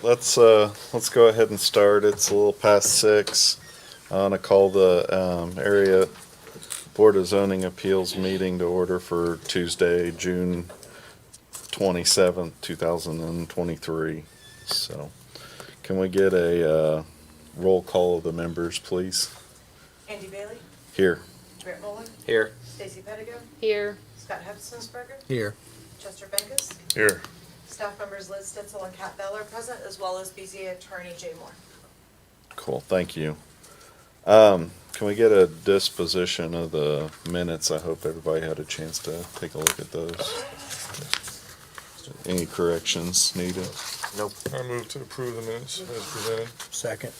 let's go ahead and start. It's a little past 6. I want to call the area Board of Zoning Appeals meeting to order for Tuesday, June 27th, 2023. So, can we get a roll call of the members, please? Andy Bailey, Here. Brett Muller, Here. Stacy Pettigo, Here. Scott Hepsonsberger, Here. Chester Benckus. Here. Staff members Liz Stitzel and Kat Bell are present, as well as BZA attorney Jay Moore. Cool, thank you. Can we get a disposition of the minutes? I hope everybody had a chance to take a look at those. Any corrections needed? Nope. I move to approve the minutes as presented. Second.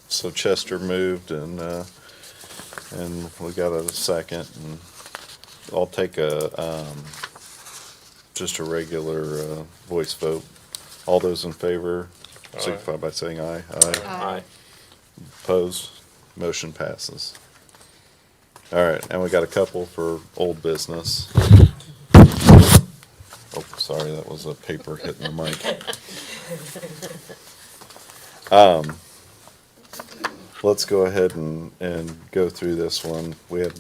So Chester moved and we got a second, and I'll take just a regular voice vote. All those in favor signify by saying aye. Aye. Opposed? Motion passes. All right, and we got a couple for old business. Oh, sorry, that was a paper hitting the mic. Let's go ahead and go through this one. We had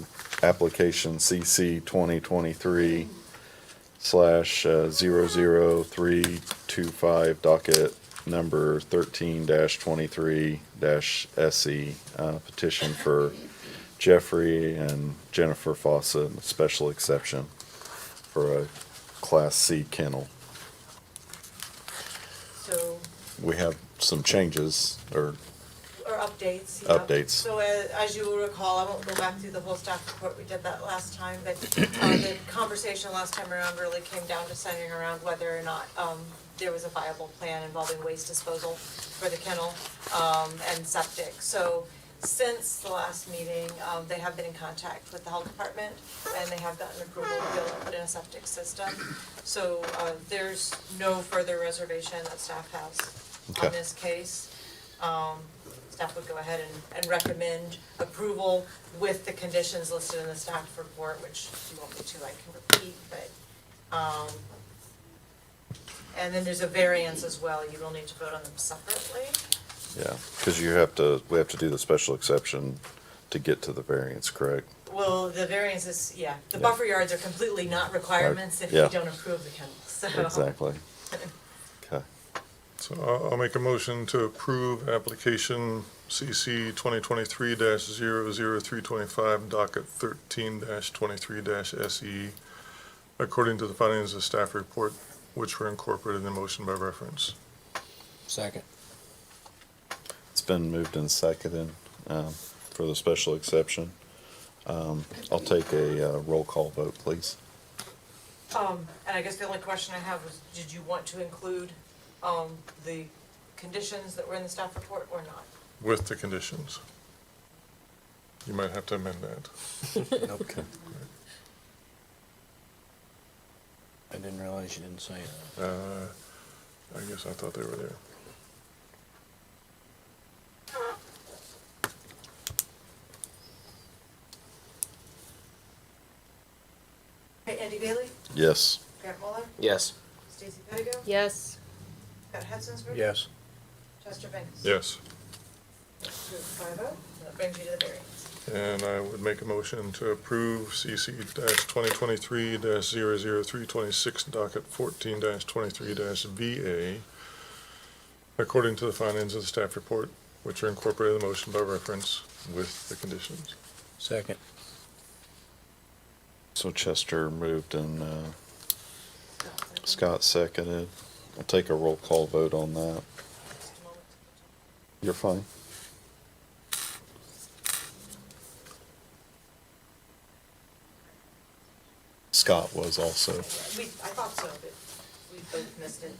application CC 2023/00325, docket number 13-23-SE, petition for Jeffrey and Jennifer Fawcett, special exception for a Class C kennel. So, We have some changes, or updates. yeah. Updates. So as you will recall, I won't go back through the whole staff report, we did that last time, but the conversation last time around really came down to centering around whether or not there was a viable plan involving waste disposal for the kennel and septic. So since the last meeting, they have been in contact with the health department, and they have gotten approval to be able to put in a septic system. So there's no further reservation that staff has Okay. on this case. Staff would go ahead and recommend approval with the conditions listed in the staff report, which if you want me to, I can repeat, but, and then there's a variance as well. You will need to vote on them separately. yeah, because we have to do the special exception to get to the variance, correct? Well, the variance is, yeah, the Yeah. buffer yards are completely not requirements if Yeah. you don't approve the kennel, so. Exactly. Okay. So I'll make a motion to approve application CC 2023-00325, docket 13-23-SE, according to the findings of the staff report, which were incorporated in the motion by reference. Second. It's been moved and seconded for the special exception. I'll take a roll call vote, please. And I guess the only question I have was, did you want to include, the conditions that were in the staff report or not? With the conditions. You might have to amend that. Okay. I didn't realize you didn't say it. I guess I thought they were there. Okay, Andy Bailey, Yes. Grant Muller, Yes. Stacy Pettigo, Yes. Scott Hepsonsberger. Yes. Chester Benckus. Yes. 5-0, that brings you to the variance. And I would make a motion to approve CC 2023-00326, docket 14-23-VA, according to the findings of the staff report, which are incorporated in the motion by reference with the conditions. Second. So Chester moved and Scott seconded. I'll take a roll call vote on that. You're fine. Scott was also. I thought so, but we both missed it.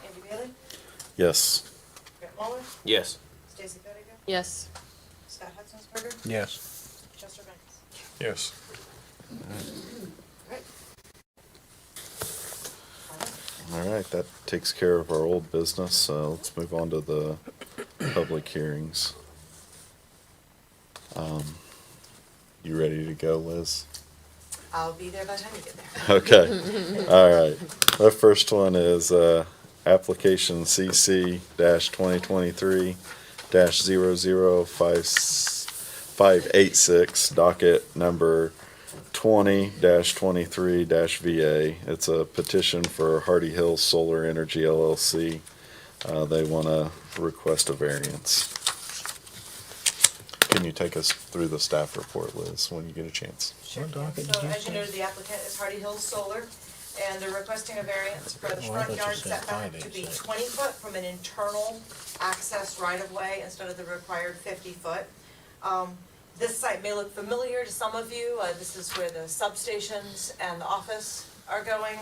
Andy Bailey, Yes. Grant Muller, Yes. Stacy Pettigo, Yes. Scott Hepsonsberger, Yes. Chester Benckus. Yes. Right. right, that takes care of our old business. Let's move on to the public hearings. You ready to go, Liz? I'll be there by the time you get there. Okay, all right. The first one is, application CC 2023-00586, docket number 20-23-VA. It's a petition for Hardy Hills Solar Energy LLC. They want to request a variance. Can you take us through the staff report, Liz, when you get a chance? Sure. What docket So did you as you say? know, the applicant is Hardy Hills Solar, and they're requesting a variance for the Oh, I front thought you yard said setback to be 586. 20 foot from an internal access right-of-way instead of the required 50 foot. This site may look familiar to some of you. This is where the substations and the office are going.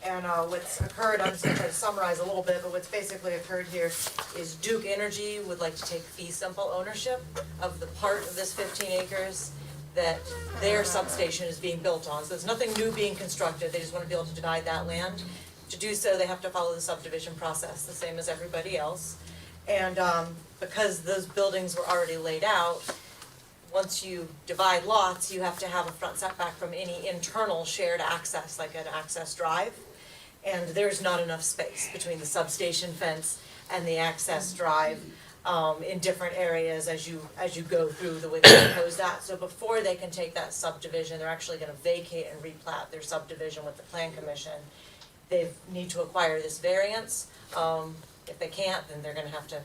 And what's occurred, I'm just gonna try to summarize a little bit, but what's basically occurred here is Duke Energy would like to take fee simple ownership of the part of this 15 acres that their substation is being built on. So there's nothing new being constructed, they just wanna be able to divide that land. To do so, they have to follow the subdivision process, the same as everybody else. And because those buildings were already laid out, once you divide lots, you have to have a front setback from any internal shared access, like an access drive. And there's not enough space between the substation fence and the access drive in different areas as you go through the way they propose that. So before they can take that subdivision, they're actually gonna vacate and replat their subdivision with the plan commission. They need to acquire this variance. If they can't, then they're gonna have to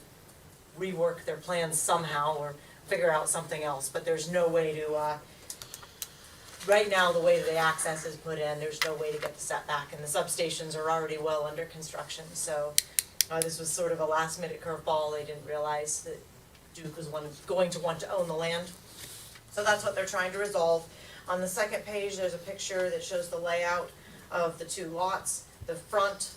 rework their plans somehow or figure out something else, but there's no way to, right now, the way that the access is put in, there's no way to get the setback, and the substations are already well under construction, so, this was sort of a last minute curveball. They didn't realize that Duke was going to want to own the land. So that's what they're trying to resolve. On the second page, there's a picture that shows the layout of the two lots. The front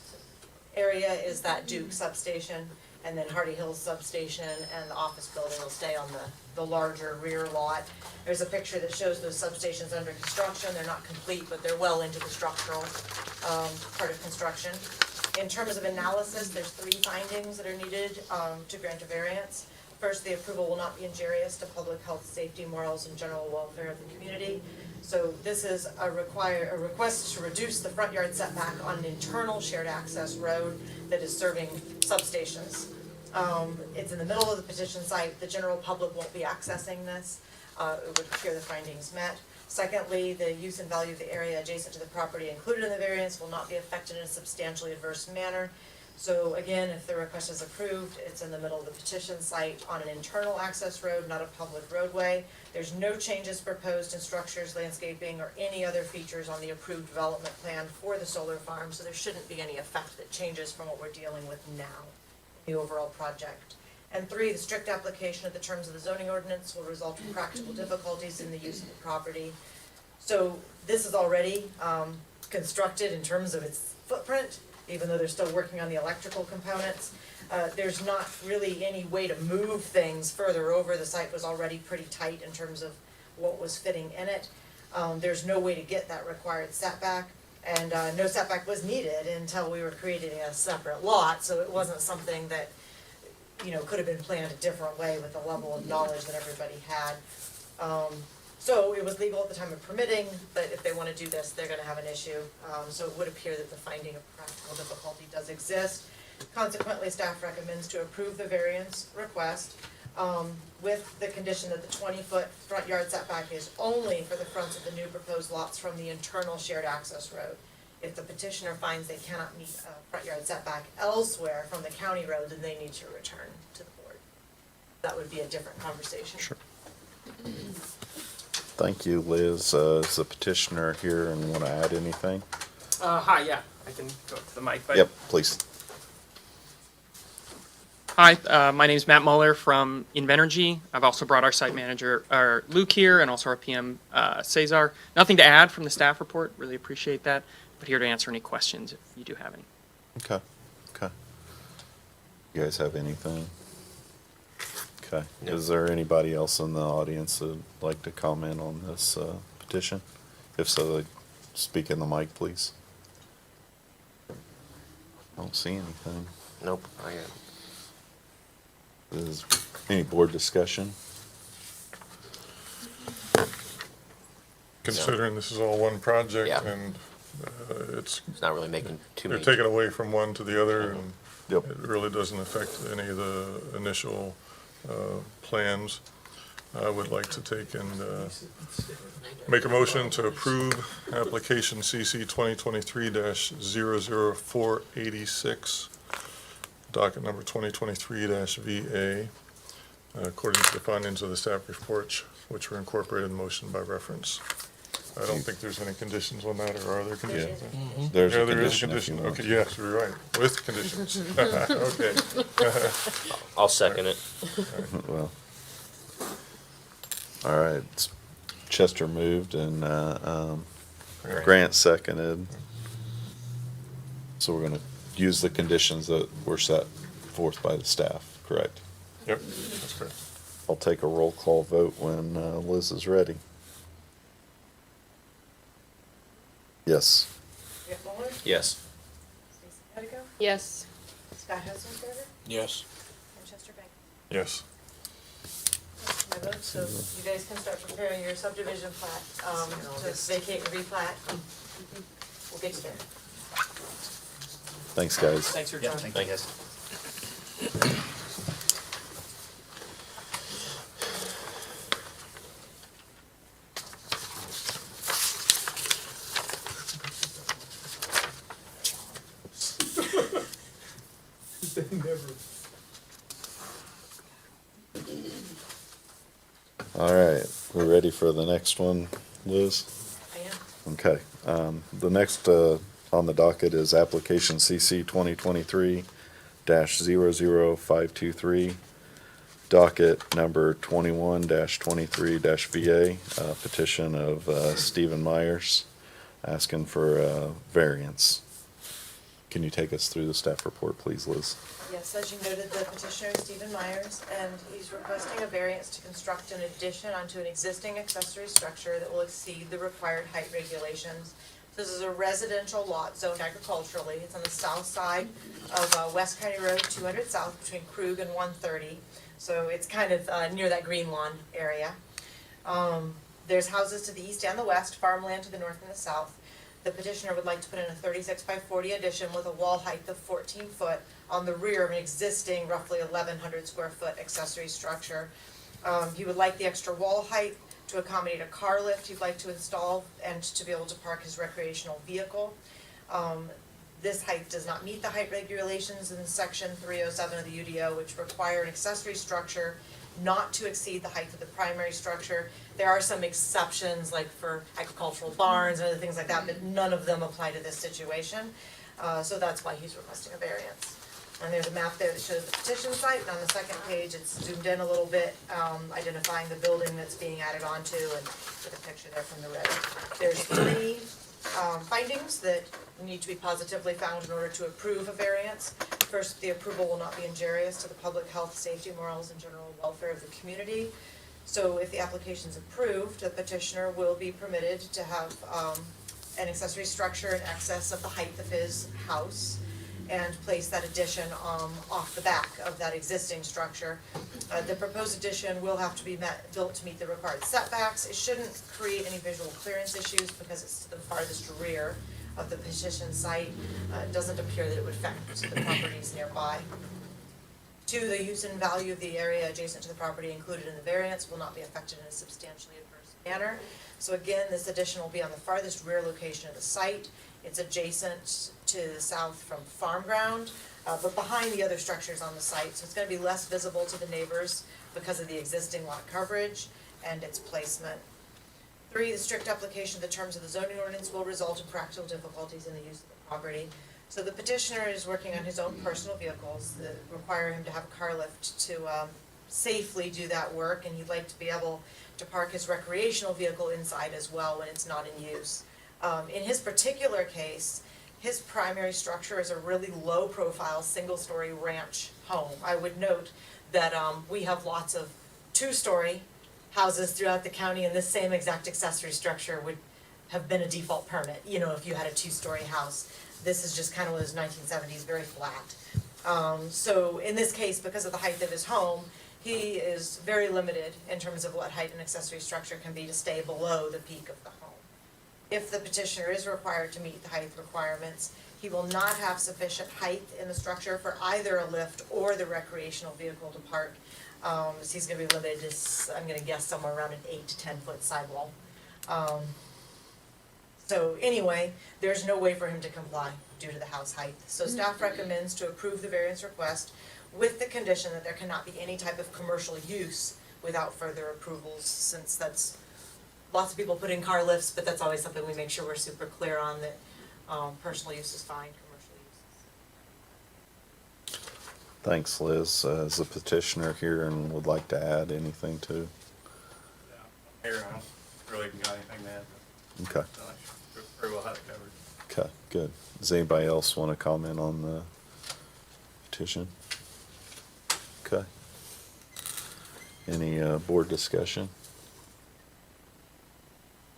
area is that Duke substation, and then Hardy Hills substation and the office building will stay on the larger rear lot. There's a picture that shows those substations under construction. They're not complete, but they're well into the structural part of construction. In terms of analysis, there's 3 findings that are needed to grant a variance. First, the approval will not be injurious to public health, safety, morals, and general welfare of the community. So this is a request to reduce the front yard setback on an internal shared access road that is serving substations. It's in the middle of the petition site. The general public won't be accessing this. It would appear the findings met. Secondly, the use and value of the area adjacent to the property included in the variance will not be affected in a substantially adverse manner. So again, if the request is approved, it's in the middle of the petition site on an internal access road, not a public roadway. There's no changes proposed in structures, landscaping, or any other features on the approved development plan for the solar farm, so there shouldn't be any effect that changes from what we're dealing with now, the overall project. And 3, the strict application of the terms of the zoning ordinance will result in practical difficulties in the use of the property. So this is already constructed in terms of its footprint, even though they're still working on the electrical components. There's not really any way to move things further over. The site was already pretty tight in terms of what was fitting in it. There's no way to get that required setback, and no setback was needed until we were creating a separate lot, so it wasn't something that, you know, could have been planned a different way with the level of knowledge that everybody had. So it was legal at the time of permitting, but if they want to do this, they're going to have an issue. So it would appear that the finding of practical difficulty does exist. Consequently, staff recommends to approve the variance request with the condition that the 20-foot front yard setback is only for the fronts of the new proposed lots from the internal shared access road. If the petitioner finds they cannot meet a front yard setback elsewhere from the county road, then they need to return to the board. That would be a different conversation. Sure. Thank you, Liz. Is the petitioner here and want to add anything? Hi, yeah, I can go up to the mic, but. Yep, please. Hi, my name's Matt Muller from Invenergy. I've also brought our site manager, Luke here, and also our PM, Cesar. Nothing to add from the staff report, really appreciate that, but here to answer any questions if you do have any. Okay, okay. You guys have anything? Okay. Is there anybody else in the audience that'd like to comment on this petition? If so, speak in the mic, please. Don't see anything. Nope, I got Is any board discussion? Considering this is all one project Yeah. and it's, It's not really making too they're many. taking away from one to the other and Yep. it really doesn't affect any of the initial plans. I would like to take and make a motion to approve application CC 2023-00486, docket number 2023-VA, according to the findings of the staff reports, which were incorporated in the motion by reference. I don't think there's any conditions on that, or are there conditions? There's Yeah, a there is a condition if you condition. want. Okay, yes, you're right, with conditions. Okay. I'll second it. Well, all right, Chester moved and, Grant seconded. So we're gonna use the conditions that were set forth by the staff, correct? Yep, that's correct. I'll take a roll call vote when, Liz is ready. Yes. Rick Muller, Yes. Stacy Petico, Yes. Scott Hesselberger, Yes. and Chester Bang. Yes. My vote, so you guys can start preparing your subdivision plat, to vacate and replat. We'll get you there. Thanks, guys. Thanks for your time. I guess. All right, we're ready for the next one, Liz? I am. Okay, the next, on the docket is application CC 2023-00523, docket number 21-23-VA, petition of, Stephen Myers, asking for a variance. Can you take us through the staff report, please, Liz? Yes, as you noted, the petitioner is Stephen Myers, and he's requesting a variance to construct an addition onto an existing accessory structure that will exceed the required height regulations. This is a residential lot zoned agriculturally. It's on the south side of West County Road 200 South between Krug and 130. So it's kind of near that green lawn area. There's houses to the east and the west, farmland to the north and the south. The petitioner would like to put in a 36 by 40 addition with a wall height of 14 foot on the rear of an existing roughly 1,100 square foot accessory structure. He would like the extra wall height to accommodate a car lift he'd like to install and to be able to park his recreational vehicle. This height does not meet the height regulations in section 307 of the UDO, which require an accessory structure not to exceed the height of the primary structure. There are some exceptions, like for agricultural barns and other things like that, but none of them apply to this situation. So that's why he's requesting a variance. And there's a map there that shows the petition site, and on the second page, it's zoomed in a little bit, identifying the building that's being added onto, and with a picture there from the road. There's 3 findings that need to be positively found in order to approve a variance. First, the approval will not be injurious to the public health, safety, morals, and general welfare of the community. So if the application is approved, the petitioner will be permitted to have an accessory structure in excess of the height of his house and place that addition off the back of that existing structure. The proposed addition will have to be built to meet the required setbacks. It shouldn't create any visual clearance issues because it's to the farthest rear of the petition site. It doesn't appear that it would affect the properties nearby. 2, the use and value of the area adjacent to the property included in the variance will not be affected in a substantially adverse manner. So again, this addition will be on the farthest rear location of the site. It's adjacent to the south from farm ground, but behind the other structures on the site. So it's going to be less visible to the neighbors because of the existing lot coverage and its placement. 3, the strict application of the terms of the zoning ordinance will result in practical difficulties in the use of the property. So the petitioner is working on his own personal vehicles that require him to have a car lift to safely do that work, and he'd like to be able to park his recreational vehicle inside as well when it's not in use. In his particular case, his primary structure is a really low-profile, single-story ranch home. I would note that we have lots of 2-story houses throughout the county, and this same exact accessory structure would have been a default permit, you know, if you had a two-story house. This is just kind of one of those 1970s, very flat. So in this case, because of the height of his home, he is very limited in terms of what height an accessory structure can be to stay below the peak of the home. If the petitioner is required to meet the height requirements, he will not have sufficient height in the structure for either a lift or the recreational vehicle to park. So he's gonna be limited to, I'm gonna guess, somewhere around an 8 to 10 foot sidewall. So anyway, there's no way for him to comply due to the house height. So staff recommends to approve the variance request with the condition that there cannot be any type of commercial use without further approvals, since that's, lots of people put in car lifts, but that's always something we make sure we're super clear on, that personal use is fine, commercial use. Thanks, Liz. Is the petitioner here and would like to add anything to? Here, I don't really got anything to add. Okay, So I pretty well have it covered. okay, good. Does anybody else want to comment on the petition? Okay. Any board discussion?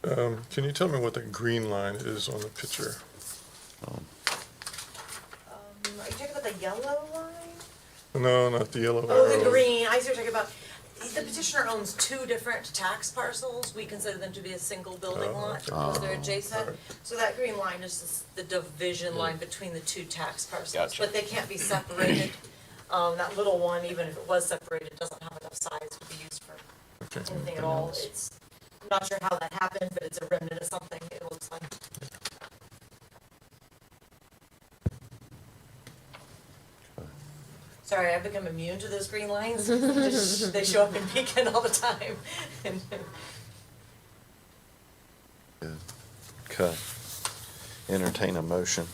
Can you tell me what the green line is on the picture? Are you talking about the yellow line? No, not the yellow Oh, arrow. the green, I see what you're talking about. The petitioner owns two different tax parcels. We consider them to be a single building Oh, lot okay. because they're Oh. adjacent. Alright. So that green line is just the division line between the two tax parcels. Gotcha. But they can't be separated. That little one, even if it was separated, doesn't have enough size to be used for Okay. anything at all. It's, I'm not sure how that happened, but it's a remnant of something, it looks like. Sorry, I've become immune to those green lines. They show up in Beacon all the time. Good. Okay. Entertain a motion.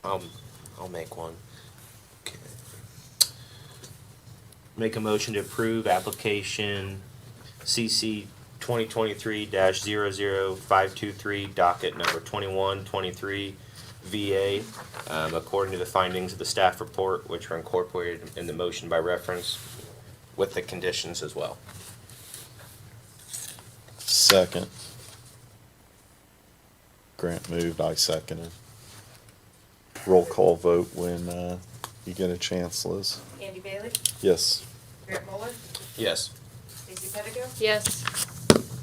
I'll make one. Okay. Make a motion to approve application CC 2023-00523, docket number 2123 VA, according to the findings of the staff report, which are incorporated in the motion by reference, with the conditions as well. Second. Grant moved, I seconded. Roll call vote when you get a chance, Liz. Andy Bailey, Yes. Grant Muller, Yes. Stacy Pettigrew, Yes.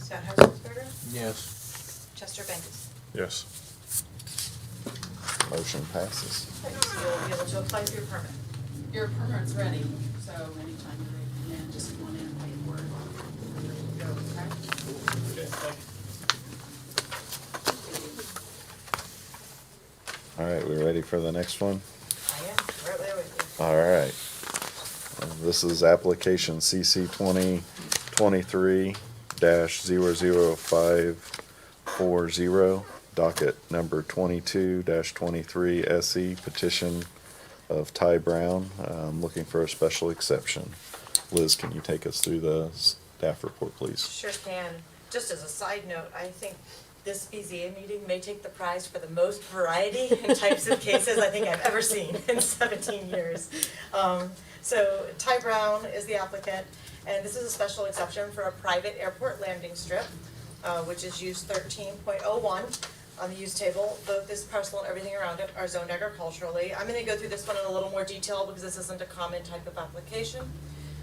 Scott Heiselsberger, Yes. Chester Bengkus. Yes. Motion passes. So you'll be able to apply for your permit. Your permit's ready, so anytime you're ready to come in, just come on in and pay for it. Go, okay? All right, we ready for the next one? I am, right there with All right. This is application CC 2023-00540, docket number 22-23 SE, petition of Ty Brown, looking for a special exception. Liz, can you take us through the staff report, you. please? Sure can. Just as a side note, I think this BZA meeting may take the prize for the most variety and types of cases I think I've ever seen in 17 years. So Ty Brown is the applicant, and this is a special exception for a private airport landing strip, which is use 13.01 on the use table. Both this parcel and everything around it are zoned agriculturally. I'm gonna go through this one in a little more detail because this isn't a common type of application.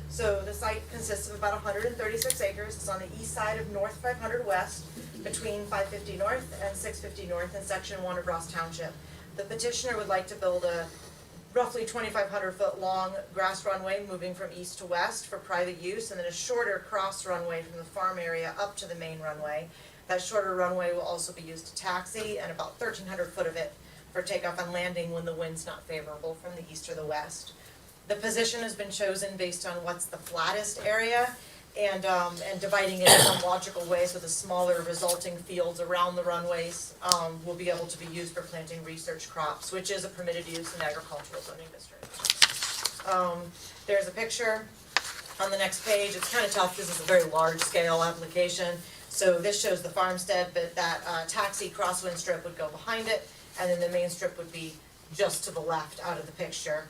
So the site consists of about 136 acres. It's on the east side of North 500 West, between 550 North and 650 North in Section 1 of Ross Township. The petitioner would like to build a roughly 2,500 foot long grass runway moving from east to west for private use, and then a shorter cross runway from the farm area up to the main runway. That shorter runway will also be used to taxi, and about 1,300 foot of it for takeoff and landing when the wind's not favorable from the east or the west. The position has been chosen based on what's the flattest area, and dividing it in some logical way so the smaller resulting fields around the runways will be able to be used for planting research crops, which is a permitted use in agricultural zoning district. There's a picture on the next page. It's kind of tough, this is a very large scale application. So this shows the farmstead, but that taxi crosswind strip would go behind it, and then the main strip would be just to the left out of the picture,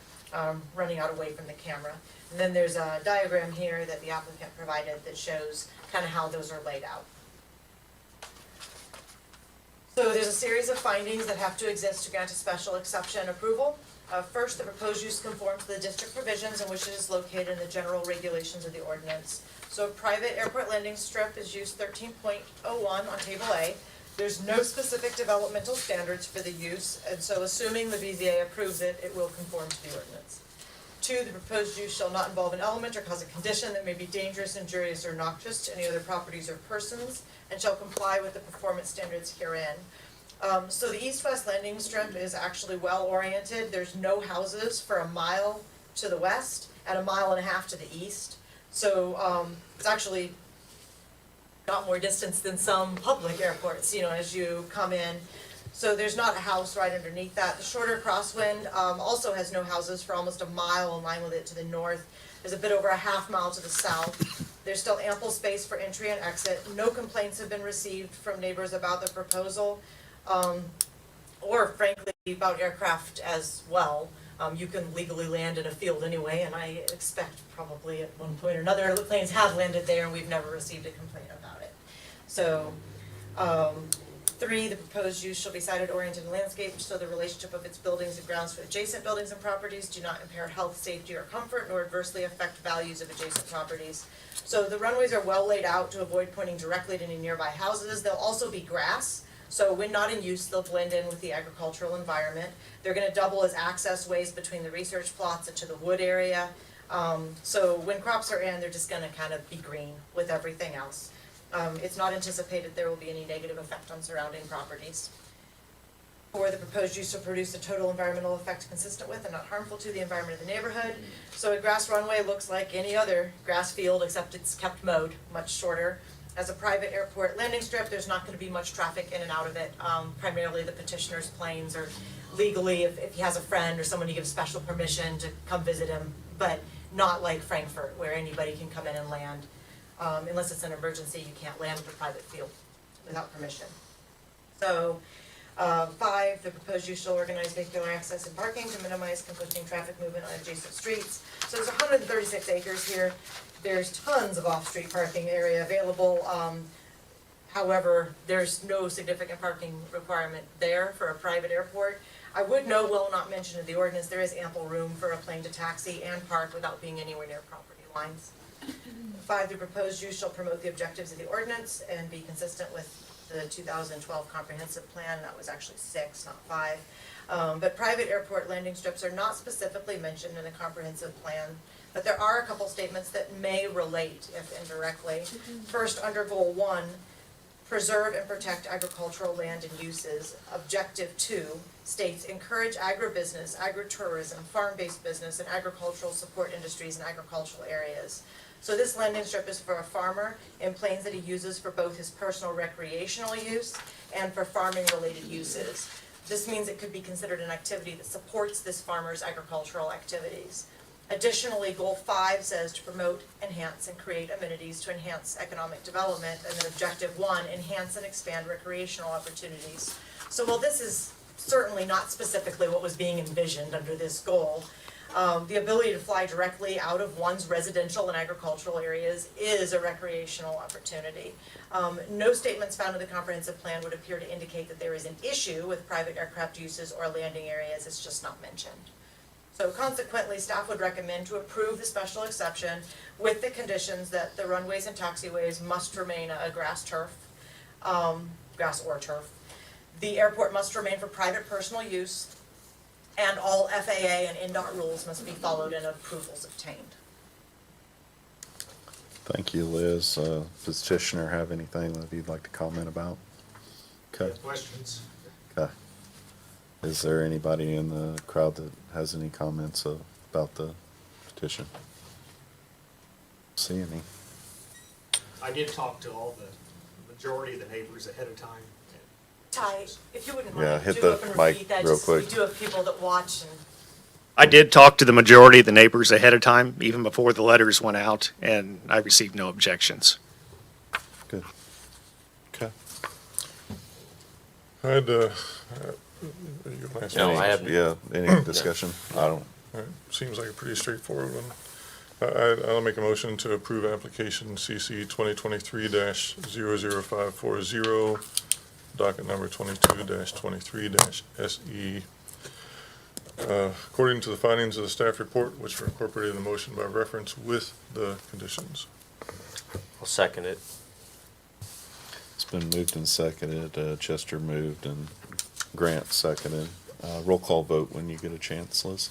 running out away from the camera. And then there's a diagram here that the applicant provided that shows kind kind of how those are laid out. So there's a series of findings that have to exist to grant a special exception approval. First, the proposed use conforms to the district provisions in which it is located in the general regulations of the ordinance. So a private airport landing strip is use 13.01 on table A. There's no specific developmental standards for the use, and so assuming the BZA approves it, it will conform to the ordinance. 2, the proposed use shall not involve an element or cause a condition that may be dangerous, injurious, or noxious to any other properties or persons, and shall comply with the performance standards herein. So the east-west landing strip is actually well-oriented. There's no houses for a mile to the west and a mile and a half to the east. So it's actually got more distance than some public airports, you know, as you come in. So there's not a house right underneath that. The shorter crosswind also has no houses for almost a mile in line with it to the north. There's a bit over a half mile to the south. There's still ample space for entry and exit. No complaints have been received from neighbors about the proposal, or frankly about aircraft as well. You can legally land in a field anyway, and I expect probably at one point or another planes have landed there and we've never received a complaint about it. So 3, the proposed use shall be sited, oriented, and landscaped so the relationship of its buildings and grounds to adjacent buildings and properties do not impair health, safety, or comfort, nor adversely affect values of adjacent properties. So the runways are well laid out to avoid pointing directly to any nearby houses. There'll also be grass, so when not in use, they'll blend in with the agricultural environment. They're gonna double as access ways between the research plots and to the wood area. So when crops are in, they're just gonna kind of be green with everything else. It's not anticipated there will be any negative effect on surrounding properties. 4, the proposed use will produce a total environmental effect consistent with and not harmful to the environment of the neighborhood. So a grass runway looks like any other grass field, except it's kept mowed, much shorter. As a private airport landing strip, there's not gonna be much traffic in and out of it. Primarily the petitioner's planes, or legally, if he has a friend or someone, you give special permission to come visit him, but not like Frankfurt, where anybody can come in and land. Unless it's an emergency, you can't land at a private field without permission. So, 5, the proposed use shall organize vehicular access and parking to minimize conflicting traffic movement on adjacent streets. So there's 136 acres here. There's tons of off-street parking area available. However, there's no significant parking requirement there for a private airport. I would note, while not mentioned in the ordinance, there is ample room for a plane to taxi and park without being anywhere near property lines. 5, the proposed use shall promote the objectives of the ordinance and be consistent with the 2012 comprehensive plan. That was actually 6, not 5. But private airport landing strips are not specifically mentioned in the comprehensive plan, but there are a couple statements that may relate, if indirectly. First, under goal 1, preserve and protect agricultural land and uses. Objective 2 states encourage agribusiness, agritourism, farm-based business, and agricultural support industries in agricultural areas. So this landing strip is for a farmer in planes that he uses for both his personal recreational use and for farming-related uses. This means it could be considered an activity that supports this farmer's agricultural activities. Additionally, goal 5 says to promote, enhance, and create amenities to enhance economic development, and then objective 1, enhance and expand recreational opportunities. So while this is certainly not specifically what was being envisioned under this goal, the ability to fly directly out of one's residential and agricultural areas is a recreational opportunity. No statements found in the comprehensive plan would appear to indicate that there is an issue with private aircraft uses or landing areas. It's just not mentioned. So consequently, staff would recommend to approve the special exception with the conditions that the runways and taxiways must remain a grass or turf. The airport must remain for private personal use, and all FAA and NDOT rules must be followed and approvals obtained. Thank you, Liz. Petitioner have anything that you'd like to comment about? Okay. Questions? Okay. Is there anybody in the crowd that has any comments about the petition? See any? I did talk to all the majority of the neighbors ahead of time. Ty, if you wouldn't Yeah, mind, hit do the up and mic repeat that, real just, quick. we do have people that watch and. I did talk to the majority of the neighbors ahead of time, even before the letters went out, and I received no objections. Good. Okay. I had, you gonna ask No, me? I have- Yeah, any discussion? I don't. All right, seems like a pretty straightforward one. I'll make a motion to approve application CC 2023-00540, docket number 22-23-SE. According to the findings of the staff report, which were incorporated in the motion by reference with the conditions. I'll second it. It's been moved and seconded. Chester moved and Grant seconded. Roll call vote when you get a chance, Liz.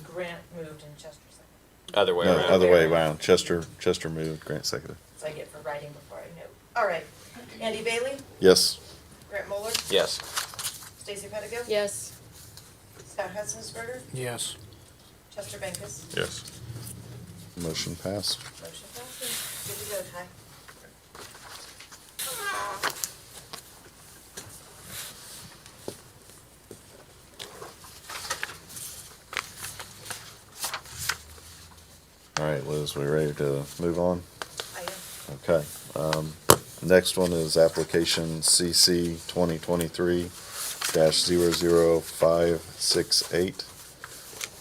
Grant moved and Chester seconded. Other way No, around. other way around. Chester moved, Grant seconded. So I get for writing before I note. All right. Andy Bailey, Yes. Grant Moeller, Yes. Stacy Pettigrew, Yes. Scott Henselsberger, Yes. Chester Bankes. Yes. Motion passed. Motion passes. Good to go, Ty. All right, Liz, we ready to move on? I am. Okay. Next one is application CC 2023-00568.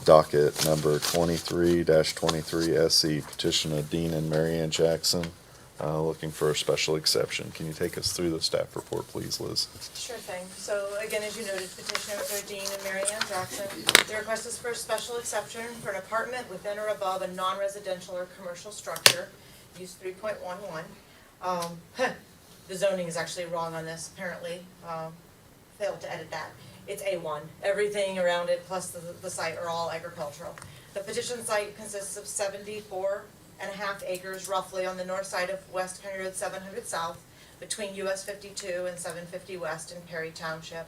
Docket number 23-23 SE, petition of Dean and Marianne Jackson, looking for a special exception. Can you take us through the staff report, please, Liz? Sure thing. So again, as you noted, petitioners are Dean and Mary Ann Jackson. The request is for a special exception for an apartment within or above a non-residential or commercial structure, use 3.11. The zoning is actually wrong on this, apparently. Failed to edit that. It's A1. Everything around it plus the site are all agricultural. The petition site consists of 74.5 acres roughly on the north side of West County Road 700 South between US 52 and 750 West in Perry Township.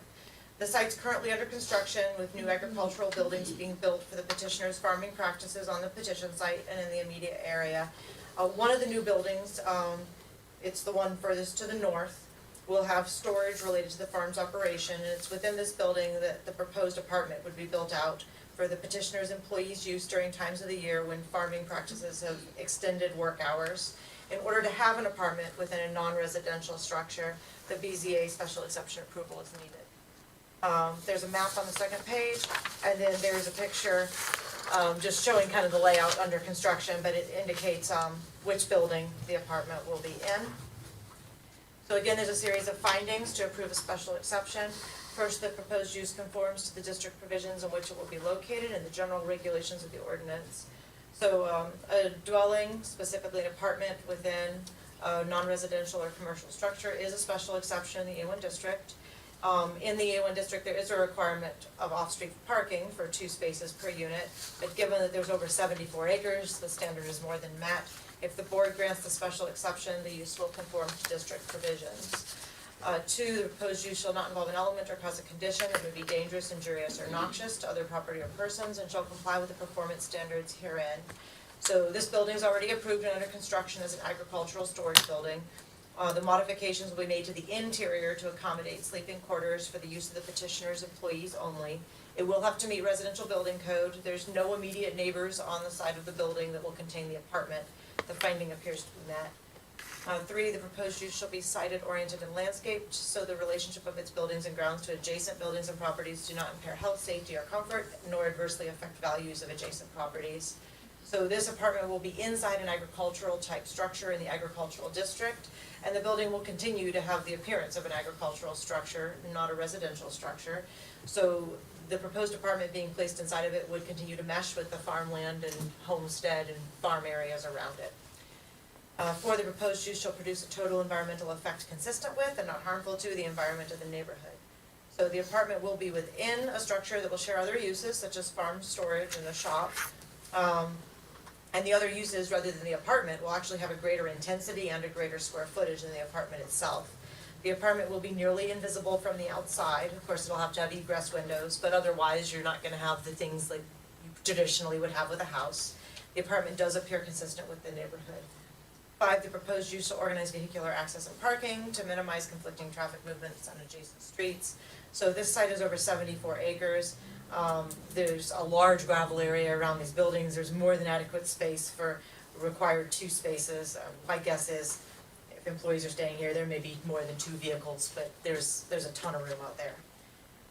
The site's currently under construction with new agricultural buildings being built for the petitioner's farming practices on the petition site and in the immediate area. One of the new buildings, it's the one furthest to the north, will have storage related to the farm's operation, and it's within this building that the proposed apartment would be built out for the petitioner's employees' use during times of the year when farming practices have extended work hours. In order to have an apartment within a non-residential structure, the BZA special exception approval is needed. There's a map on the second page, and then there's a picture just showing kind of the layout under construction, but it indicates which building the apartment will be in. So again, there's a series of findings to approve a special exception. First, the proposed use conforms to the district provisions in which it will be located and the general regulations of the ordinance. So a dwelling, specifically an apartment within a non-residential or commercial structure, is a special exception in the A1 district. In the A1 district, there is a requirement of off-street parking for 2 spaces per unit, but given that there's over 74 acres, the standard is more than met. If the board grants the special exception, the use will conform to district provisions. 2, the proposed use shall not involve an element or cause a condition that would be dangerous, injurious, or noxious to other property or persons, and shall comply with the performance standards herein. So this building is already approved and under construction as an agricultural storage building. The modifications will be made to the interior to accommodate sleeping quarters for the use of the petitioner's employees only. It will have to meet residential building code. There's no immediate neighbors on the side of the building that will contain the apartment. The finding appears to be met. 3, the proposed use shall be sited, oriented, and landscaped, so the relationship of its buildings and grounds to adjacent buildings and properties do not impair health, safety, or comfort, nor adversely affect values of adjacent properties. So this apartment will be inside an agricultural type structure in the agricultural district, and the building will continue to have the appearance of an agricultural structure, not a residential structure. So the proposed apartment being placed inside of it would continue to mesh with the farmland and homestead and farm areas around it. 4, the proposed use shall produce a total environmental effect consistent with and not harmful to the environment of the neighborhood. So the apartment will be within a structure that will share other uses, such as farm storage and a shop. And the other uses, rather than the apartment, will actually have a greater intensity and a greater square footage than the apartment itself. The apartment will be nearly invisible from the outside. Of course, it'll have to have egress windows, but otherwise you're not gonna have the things like you traditionally would have with a house. The apartment does appear consistent with the neighborhood. 5, the proposed use shall organize vehicular access and parking to minimize conflicting traffic movements on adjacent streets. So this site is over 74 acres. There's a large gravel area around these buildings. There's more than adequate space for required 2 spaces. My guess is if employees are staying here, there may be more than 2 vehicles, but there's a ton of room out there.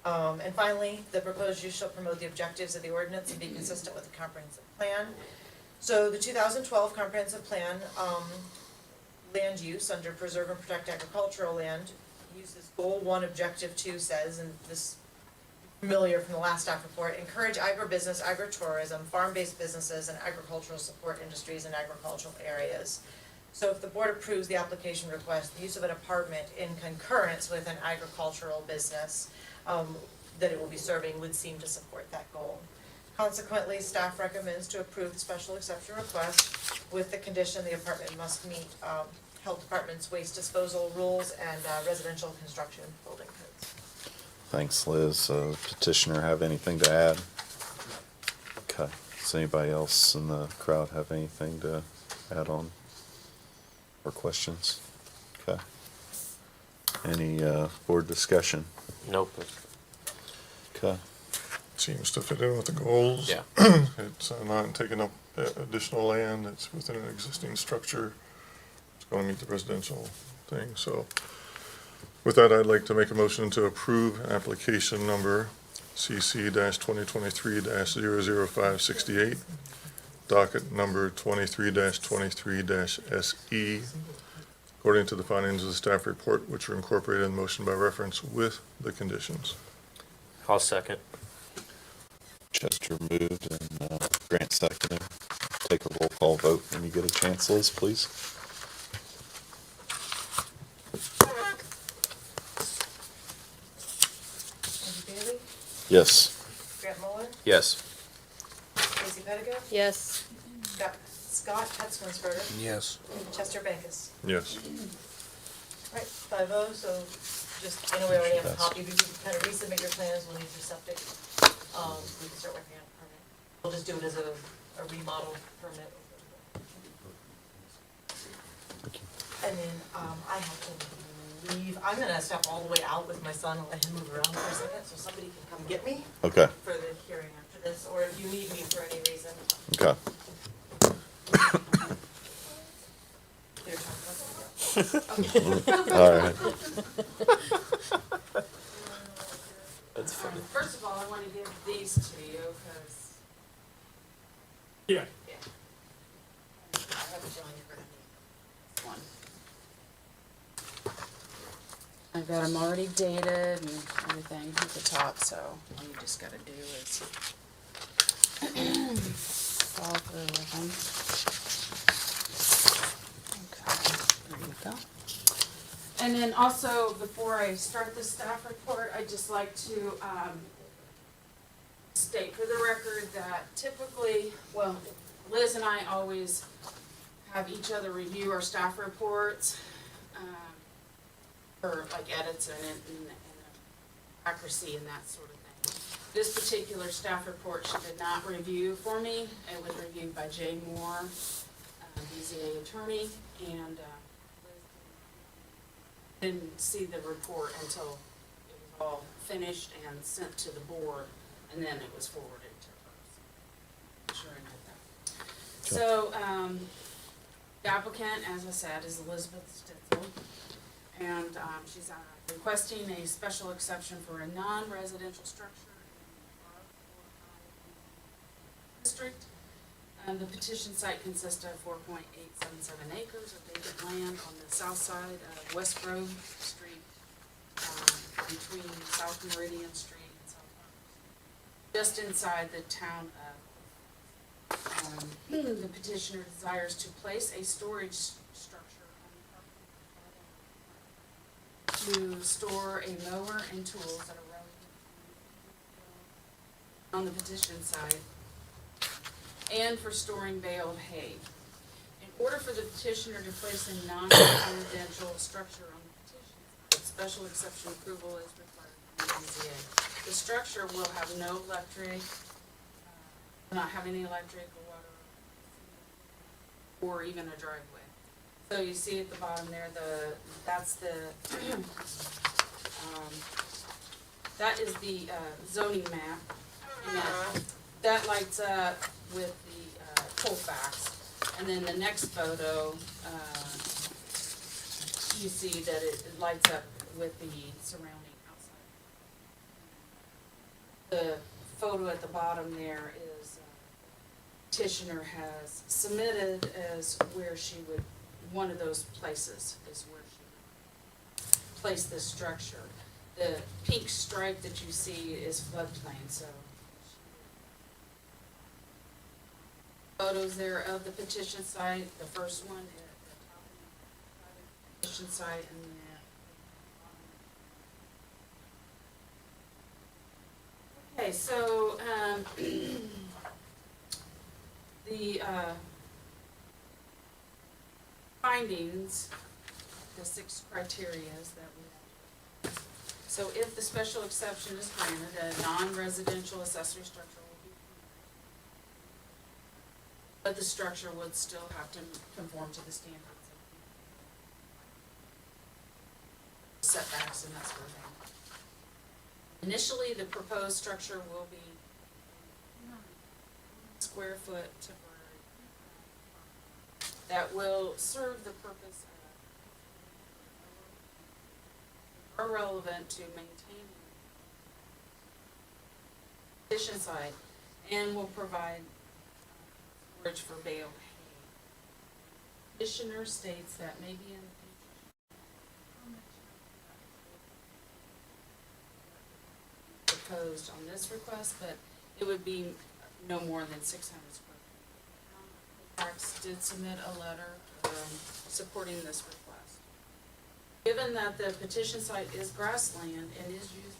And finally, the proposed use shall promote the objectives of the ordinance and be consistent with the comprehensive plan. So the 2012 comprehensive plan, land use under preserve and protect agricultural land, uses goal 1, objective 2 says, and this familiar from the last staff report, encourage agribusiness, agritourism, farm-based businesses, and agricultural support industries in agricultural areas. So if the board approves the application request, the use of an apartment in concurrence with an agricultural business that it will be serving would seem to support that goal. Consequently, staff recommends to approve the special exception request with the condition the apartment must meet health department's waste disposal rules and residential construction building codes. Thanks, Liz. Petitioner have anything to add? Okay. Does anybody else in the crowd have anything to add on or questions? Okay. Any board discussion? Nope. Okay. Seems to fit in with the goals. Yeah. It's not taking up additional land, it's within an existing structure. It's gonna meet the residential thing, so. With that, I'd like to make a motion to approve application number CC-2023-00568, docket number 23-23-SE, according to the findings of the staff report, which are incorporated in the motion by reference with the conditions. I'll second. Chester moved and Grant seconded. Take a roll call vote when you get a chance, Liz, please. Andy Bailey, Yes. Grant Muller, Yes. Casey Pedigo, Yes. Scott Hetzmansberger, Yes. Chester Bankus. Yes. Right, 5-0, so just, I know we already have a copy, but you can kind of resubmit your plans, we'll need your septic. We can start working on a permit. We'll just do it as a remodel permit. And then, I have to leave, I'm gonna step all the way out with my son and let him move around for a second, so somebody can come get me Okay. for the hearing after this, or if you need me for any reason. Okay. You're talking about something else. All right. That's funny. First of all, I wanna give these to you, cause. Yeah. Yeah. I have a feeling you're gonna need one. I've got them already dated and everything at the top, so all you just gotta do is follow through with them. Okay, there you go. And then also, before I start the staff report, I'd just like to, state for the record that typically, well, Liz and I always have each other review our staff reports, for like edits and accuracy and that sort of thing. This particular staff report she did not review for me. It was reviewed by Jay Moore, BZA attorney, and didn't see the report until it was all finished and sent to the board, and then it was forwarded to her. Sure, I know that. So, the applicant, as I said, is Elizabeth Stitzel, and she's requesting a special exception for a non-residential structure in the R4 district. The petition site consists of 4.877 acres of vacant land on the south side of West Grove Street, between South Meridian Street and South Farmers. Just inside the town of, the petitioner desires to place a storage structure on the property to store a mower and tools that are relative on the petition side, and for storing baled hay. In order for the petitioner to place a non-residential structure on the petition side, special exception approval is required from the BZA. The structure will have no electric, not have any electric or water, or even a driveway. So you see at the bottom there, that's the, that is the zoning map. And that lights up with the Colfax. And then the next photo, you see that it lights up with the surrounding outside. the photo at the bottom there is petitioner has submitted as where she would, one of those places is where she would place this structure. The pink stripe that you see is floodplain, so. Photos there of the petition site, the first one is the petition site and then okay, so, the, findings, the 6 criterias that we have. So if the special exception is granted, a non-residential accessory structure will be permitted, but the structure would still have to conform to the standards of setbacks and that sort of thing. Initially, the proposed structure will be square foot temporary that will serve the purpose of are relevant to maintaining the petition site and will provide storage for bale hay. Petitioner states that maybe in the proposed on this request, but it would be no more than 600 square feet. Parks did submit a letter supporting this request. Given that the petition site is grassland and is used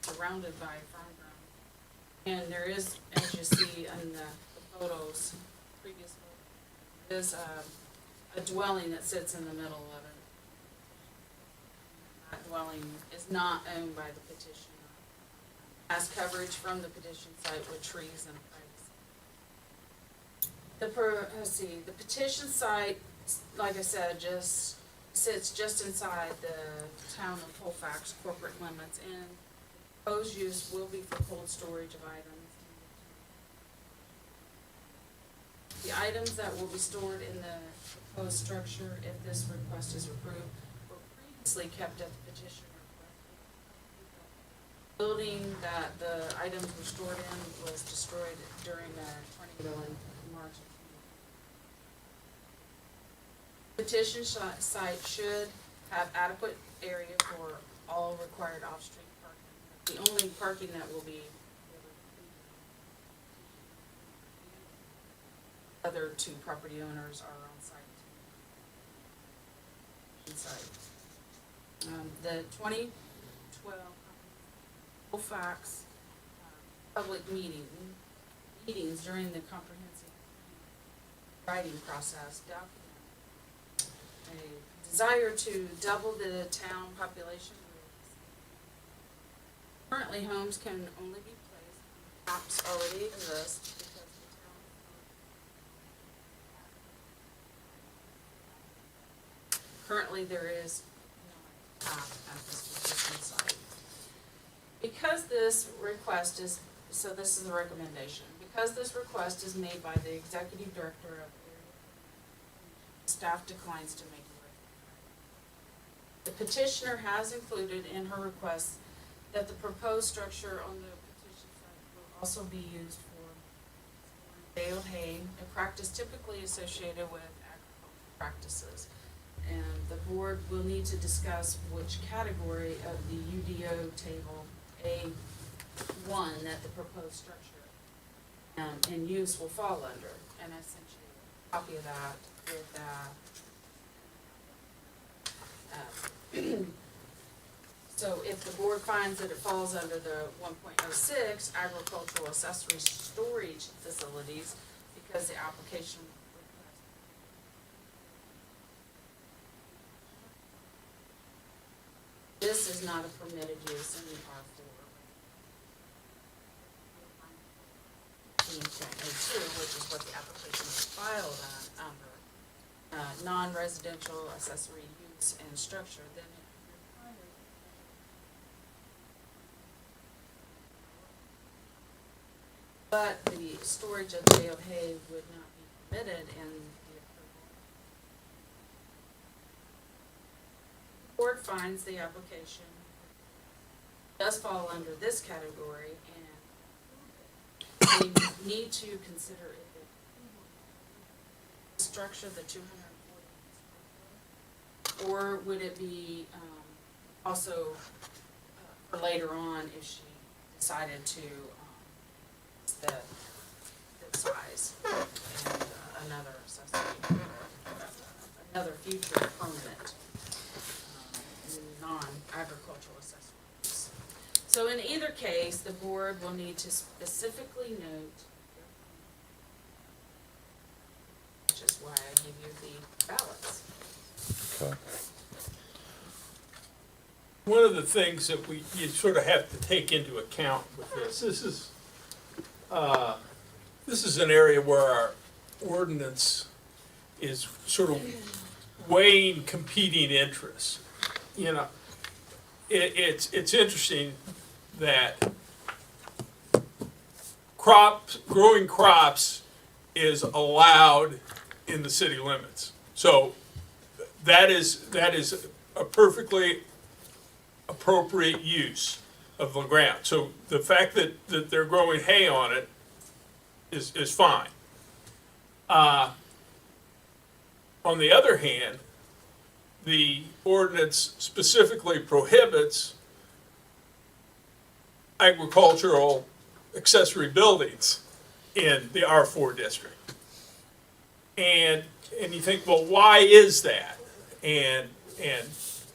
for surrounded by farm ground, and there is, as you see in the photos, previous photos, is a dwelling that sits in the middle of it. That dwelling is not owned by the petitioner. Has coverage from the petition site with trees and privacy. The petition site, like I said, just sits just inside the town of Colfax corporate limits, and proposed use will be for cold storage of items. The items that will be stored in the proposed structure, if this request is approved, previously kept at the petition request. Building that the items were stored in was destroyed during a tornado in March. Petition site should have adequate area for all required off-street parking. The only parking that will be other 2 property owners are on site. The 2012 Colfax public meetings during the comprehensive writing process document a desire to double the town population. Currently, homes can only be placed on maps already exist because the town. Currently, there is no map at this petition site. Because this request is, so this is the recommendation, because this request is made by the executive director of staff declines to make a recommendation. The petitioner has included in her request that the proposed structure on the petition site will also be used for baled hay, a practice typically associated with agricultural practices. And the board will need to discuss which category of the UDO table A1 that the proposed structure and use will fall under. And I sent you a copy of that with so if the board finds that it falls under the 1.06 agricultural accessory storage facilities, because the application this is not a permitted use in the R4. 15.02, which is what the application was filed on under non-residential accessory use and structure, then it requires but the storage of baled hay would not be permitted in the approval. The board finds the application does fall under this category, and we need to consider if it structure the 240, or would it be also for later on if she decided to the size and another accessory, another future permanent non-agricultural accessory use. So in either case, the board will need to specifically note, which is why I give you the ballots. Okay. One of the things that you sort of have to take into account with this is an area where our ordinance is sort of weighing competing interests. You know, it's interesting that growing crops is allowed in the city limits. So that is a perfectly appropriate use of the ground. So the fact that they're growing hay on it is fine. On the other hand, the ordinance specifically prohibits agricultural accessory buildings in the R4 district. And you think, well, why is that? And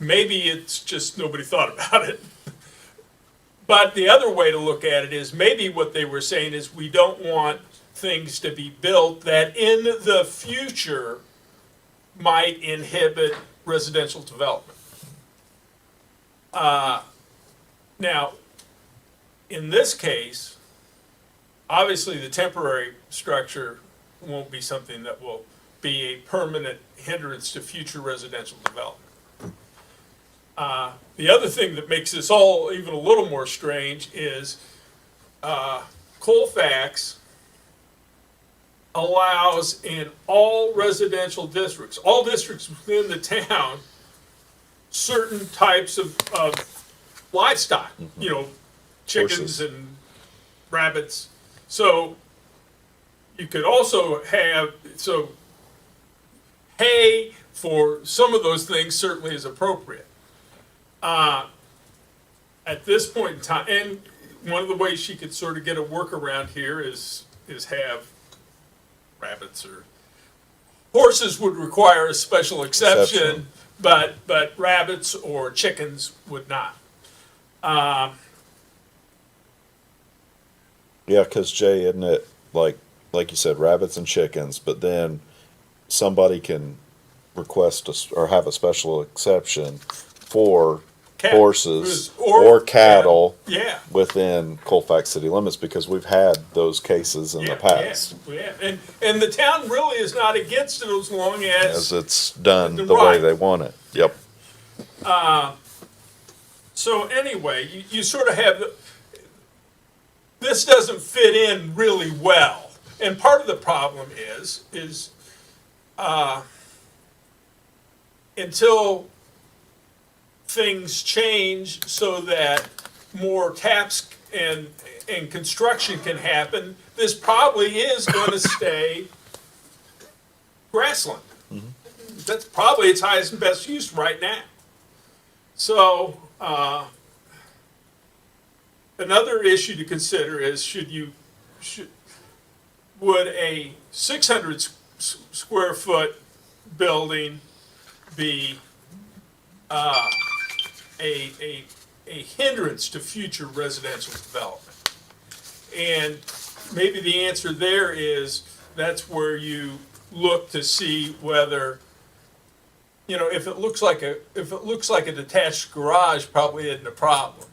maybe it's just nobody thought about it. But the other way to look at it is maybe what they were saying is we don't want things to be built that in the future might inhibit residential development. Now, in this case, obviously the temporary structure won't be something that will be a permanent hindrance to future residential development. The other thing that makes this all even a little more strange is Colfax allows in all residential districts, all districts within the town, certain types of livestock, you know, chickens Horses. and rabbits. So you could also have, so hay for some of those things certainly is appropriate. At this point in time, and one of the ways she could sort of get a workaround here is have rabbits or horses would require a special exception, but rabbits or chickens would not. Yeah, because Jay, isn't it like you said, rabbits and chickens, but then somebody can request or have a special exception for horses or cattle Yeah. within Colfax city limits, because we've had those cases in the past. Yeah. And the town really is not against it as long As as, it's done the way Right. they want it. Yep. so anyway, you sort of have, this doesn't fit in really well. And part of the problem is until things change so that more taps and construction can happen, this probably is going to stay grassland. That's probably its highest and best use right now. So another issue to consider is would a 600 square foot building be a hindrance to future residential development? And maybe the answer there is that's where you look to see whether, you know, if it looks like a detached garage, probably isn't a problem.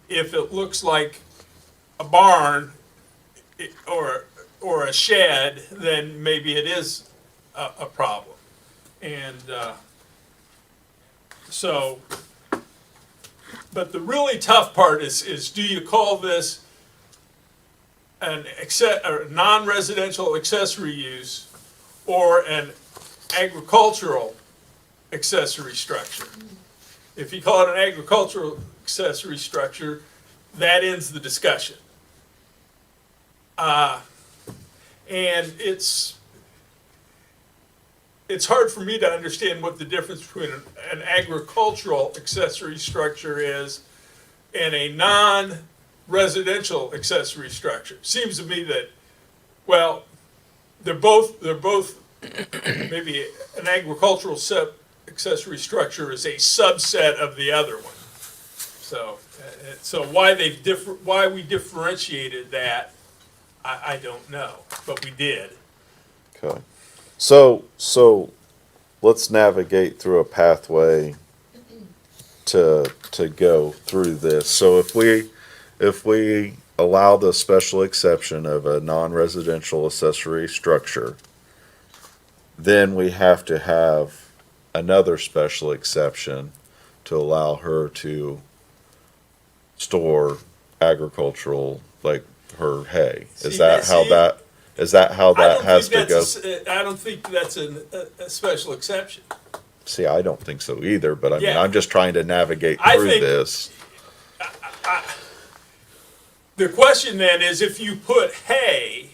If it looks like a barn or a shed, then maybe it is a problem. And so, but the really tough part is do you call this a non-residential accessory use or an agricultural accessory structure? If you call it an agricultural accessory structure, that ends the discussion. And it's hard for me to understand what the difference between an agricultural accessory structure is and a non-residential accessory structure. Seems to me that, well, they're both maybe an agricultural accessory structure is a subset of the other one. So why we differentiated that, I don't know, but we did. Okay. So let's navigate through a pathway to go through this. So if we allow the special exception of a non-residential accessory structure, then we have to have another special exception to allow her to store agricultural, like her hay. Is that how that has to go? I don't think that's a special exception. See, I don't think so either, but I mean, Yeah. I'm just trying to navigate I through think- this. The question then is, if you put hay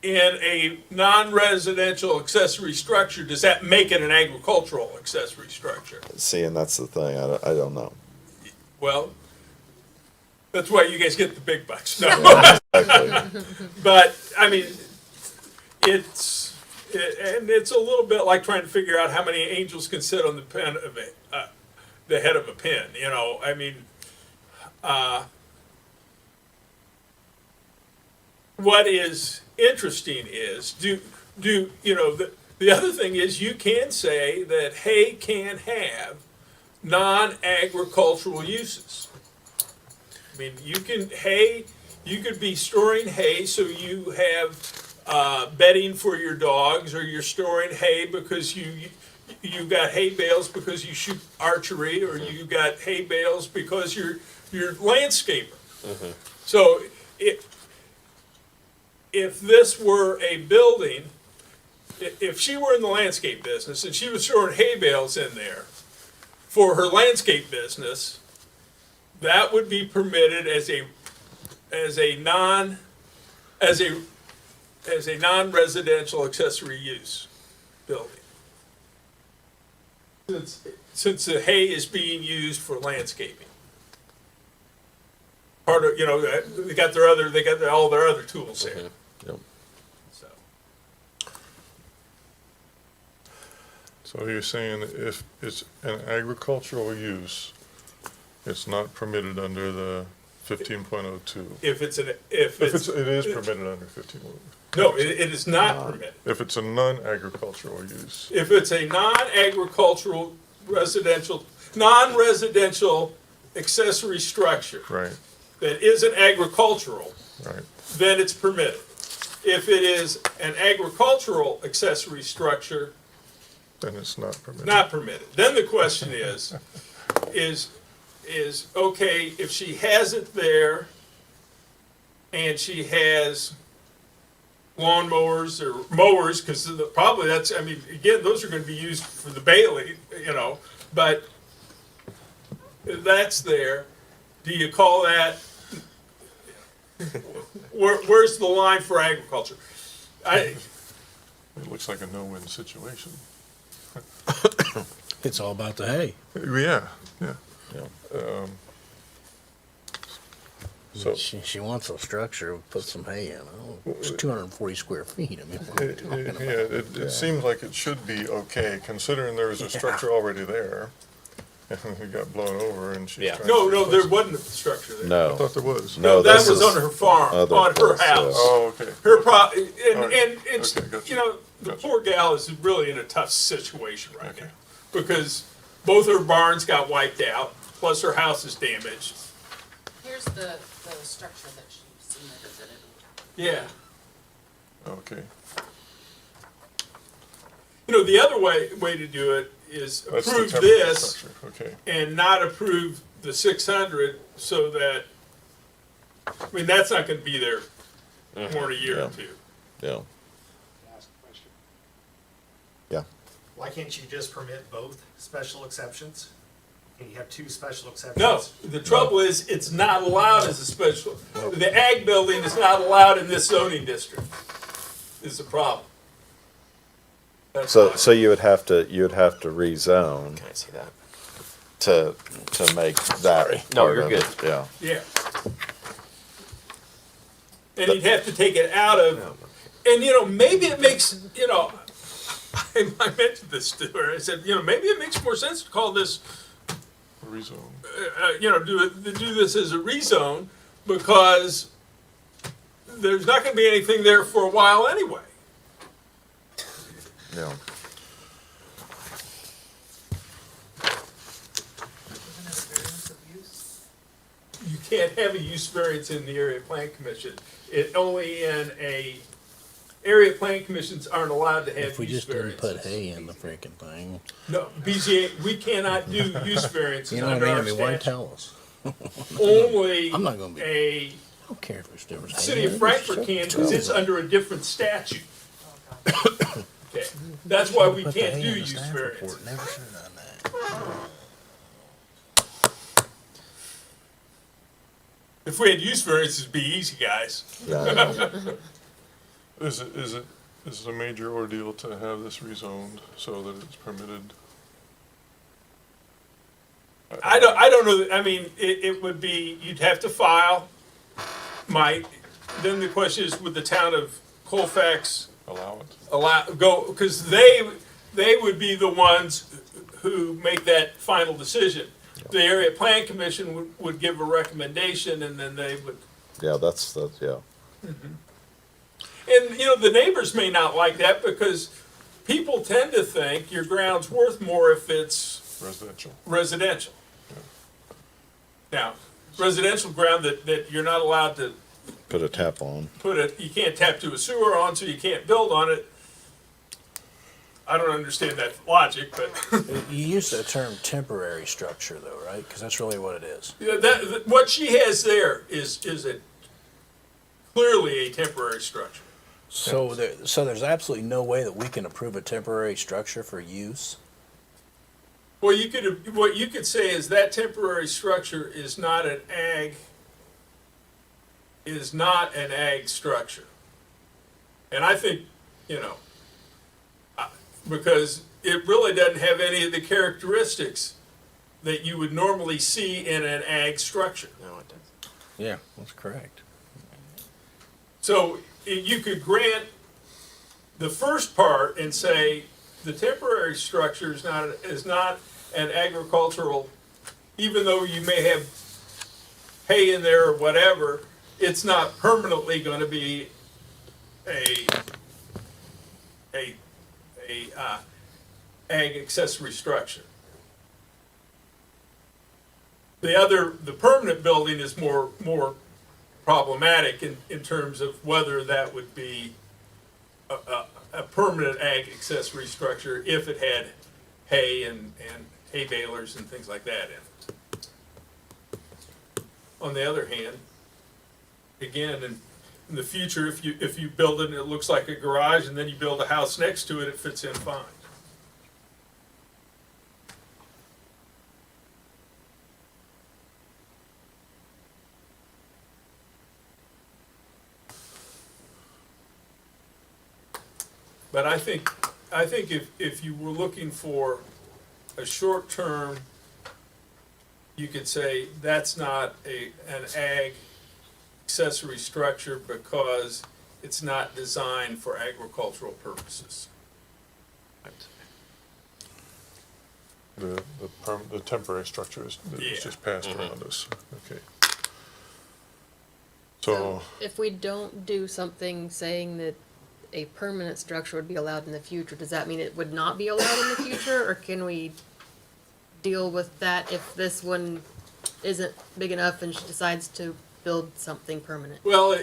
in a non-residential accessory structure, does that make it an agricultural accessory structure? See, and that's the thing, I don't know. Well, that's why you guys get the big bucks. No. Exactly. But, I mean, it's a little bit like trying to figure out how many angels can sit on the pen of the head of a pin, you know, I mean, what is interesting is, you know, the other thing is you can say that hay can have non-agricultural uses. I mean, you could be storing hay so you have bedding for your dogs, or you're storing hay because you got hay bales because you shoot archery, or you got hay bales because you're landscaper. Mm-hmm. So if this were a building, if she were in the landscape business and she was storing hay bales in there for her landscape business, that would be permitted as a non-residential accessory use building. Since the hay is being used for landscaping. Part of, you know, they got all their other tools there. Yep. So, So you're saying if it's an agricultural use, it's not permitted under the 15.02? if it It is permitted under 15.02. no, it is not permitted. If it's a non-agricultural use, If it's a non-agricultural non-residential accessory structure right, that isn't agricultural, right. then it's permitted. If it is an agricultural accessory structure, Then it's not permitted. not permitted. Then the question is, okay, if she has it there and she has lawnmowers or mowers, because probably that's, I mean, again, those are going to be used for the Bailey, you know, but that's there. Do you call that, where's the line for agriculture? It looks like a no-win situation. It's all about the hay. Yeah. So, She wants a structure, put some hay in. Oh, it's 240 square feet. I mean, what are we talking about? it seems like it should be okay, considering there was a structure already there. And it got blown over and she's Yeah. trying No, to no, replace there wasn't a structure there. I No, thought there was. no, That this was is on her farm, other on her place, house. Oh, okay. Her All right. and Okay, gotcha. you know, the Gotcha. poor gal is really in a tough situation right Okay. now. Because both her barns got wiped out, plus her house is damaged. Here's the structure that she submitted that it. Yeah. Okay. You know, the other way to do it is That's the approve temporary this structure. Okay. and not approve the 600 so that, I mean, that's not gonna be there more than a year or Yeah. two. yeah, Ask a question. yeah. Why can't you just permit both special exceptions? You have two special exceptions. No, the trouble is, it's not allowed as a special, the ag building is not allowed in this zoning district, is the problem. That's why. So you would have to rezone Can I see that? to make that. No, part you're of good. it, Yeah. Yeah. And you'd have to take it out of, and maybe it makes, I mentioned this to her, I said, maybe it makes more sense to call this, Rezone. do this as a rezone, because there's not gonna be anything there for a while anyway. Yeah. You can't have a use variance in the area plan commission. It only area plan commissions aren't allowed to have If we use just didn't variances. put hay in the freaking thing, No, BZA, we cannot do use variances you know what under I our mean? I mean, why statute. tell us? Only I'm not gonna be- a I don't care if there was hay. city in of it, Frankfurt just can, tell because it's us. under a different statute. Okay, that's why we Put the can't hay do in the use staff variances. report. Never should have done that. If we had use variances, it'd be easy, guys. Yeah, I know. Is it a major ordeal to have this rezoned so that it's permitted? I don't know, I mean, it would be, you'd have to file, then the question is, would the town of Colfax Allow it? because they would be the ones who make that final decision. The area plan commission would give a recommendation, and then they would, Yeah, yeah. and the neighbors may not like that, because people tend to think your ground's worth more if it's Residential. residential. Now, residential ground that you're not allowed to Put a tap on. you can't tap to a sewer on, so you can't build on it. I don't understand that logic, but You used the term temporary structure though, right? Because that's really what it is. what she has there is clearly a temporary structure. So there's absolutely no way that we can approve a temporary structure for use? Well, what you could say is that temporary structure is not an ag structure. And I think, because it really doesn't have any of the characteristics that you would normally see in an ag structure. No, it doesn't. Yeah, that's correct. So you could grant the first part and say the temporary structure is not an agricultural, even though you may have hay in there or whatever, it's not permanently going to be a ag accessory structure. The permanent building is more problematic in terms of whether that would be a permanent ag accessory structure if it had hay and hay balers and things like that in it. On the other hand, again, in the future, if you build it and it looks like a garage and then you build a house next to it, it fits in fine. But I think if you were looking for a short term, you could say that's not an ag accessory structure because it's not designed for agricultural purposes. The temporary structure is Yeah. just passed Mm-hmm. around us. Okay. So, If we don't do something saying that a permanent structure would be allowed in the future, does that mean it would not be allowed in the future? Or can we deal with that if this one isn't big enough and she decides to build something permanent? Well,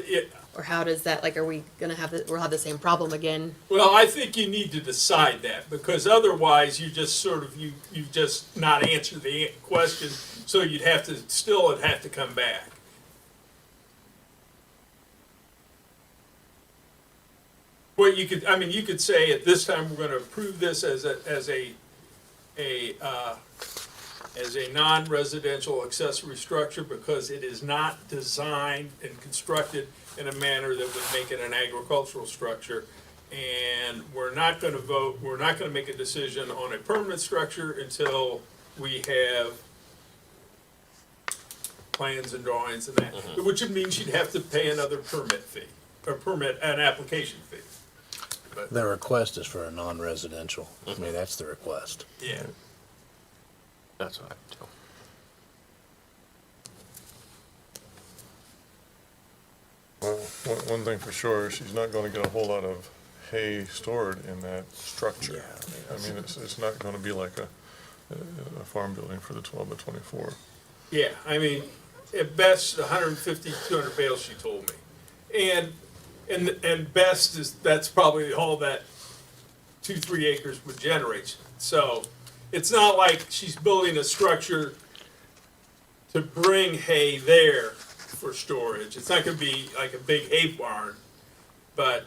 Or how does that, like, are we gonna have, we'll have the same problem again? well, I think you need to decide that, because otherwise you just you've just not answered the question, so it'd have to come back. Well, you could say at this time, we're gonna approve this as as a non-residential accessory structure because it is not designed and constructed in a manner that would make it an agricultural structure. And we're not gonna vote, we're not gonna make a decision on a permanent structure until we have plans and drawings and that, which would mean she'd have to pay another permit fee, or an application fee. The request is for a non-residential. I mean, that's the request. Yeah. That's what I would do. Well, one thing for sure, she's not gonna get a whole lot of hay stored in that structure. I mean, it's not gonna be like a farm building for the 12 by 24. Yeah, I mean, at best, 150, 200 bales, she told me. And best is, that's probably all that 2-3 acres would generate. So it's not like she's building a structure to bring hay there for storage. It's not gonna be like a big hay barn, but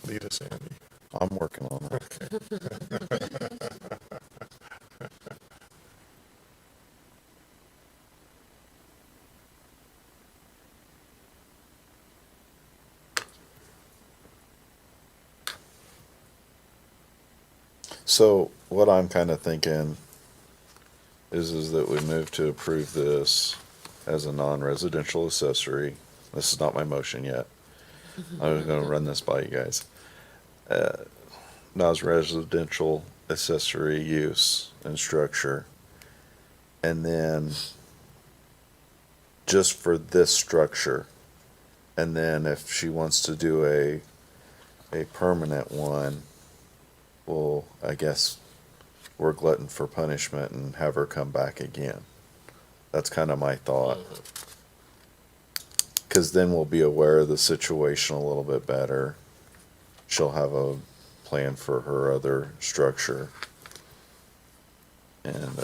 Lead us, Andy. I'm working on that. So what I'm kind of thinking is that we move to approve this as a non-residential accessory. This is not my motion yet. I was gonna run this by you guys. Non-residential accessory use and structure. And then just for this structure. And then if she wants to do a permanent one, well, I guess we're glutton for punishment and have her come back again. That's kind of my thought. Because then we'll be aware of the situation a little bit better. She'll have a plan for her other structure. And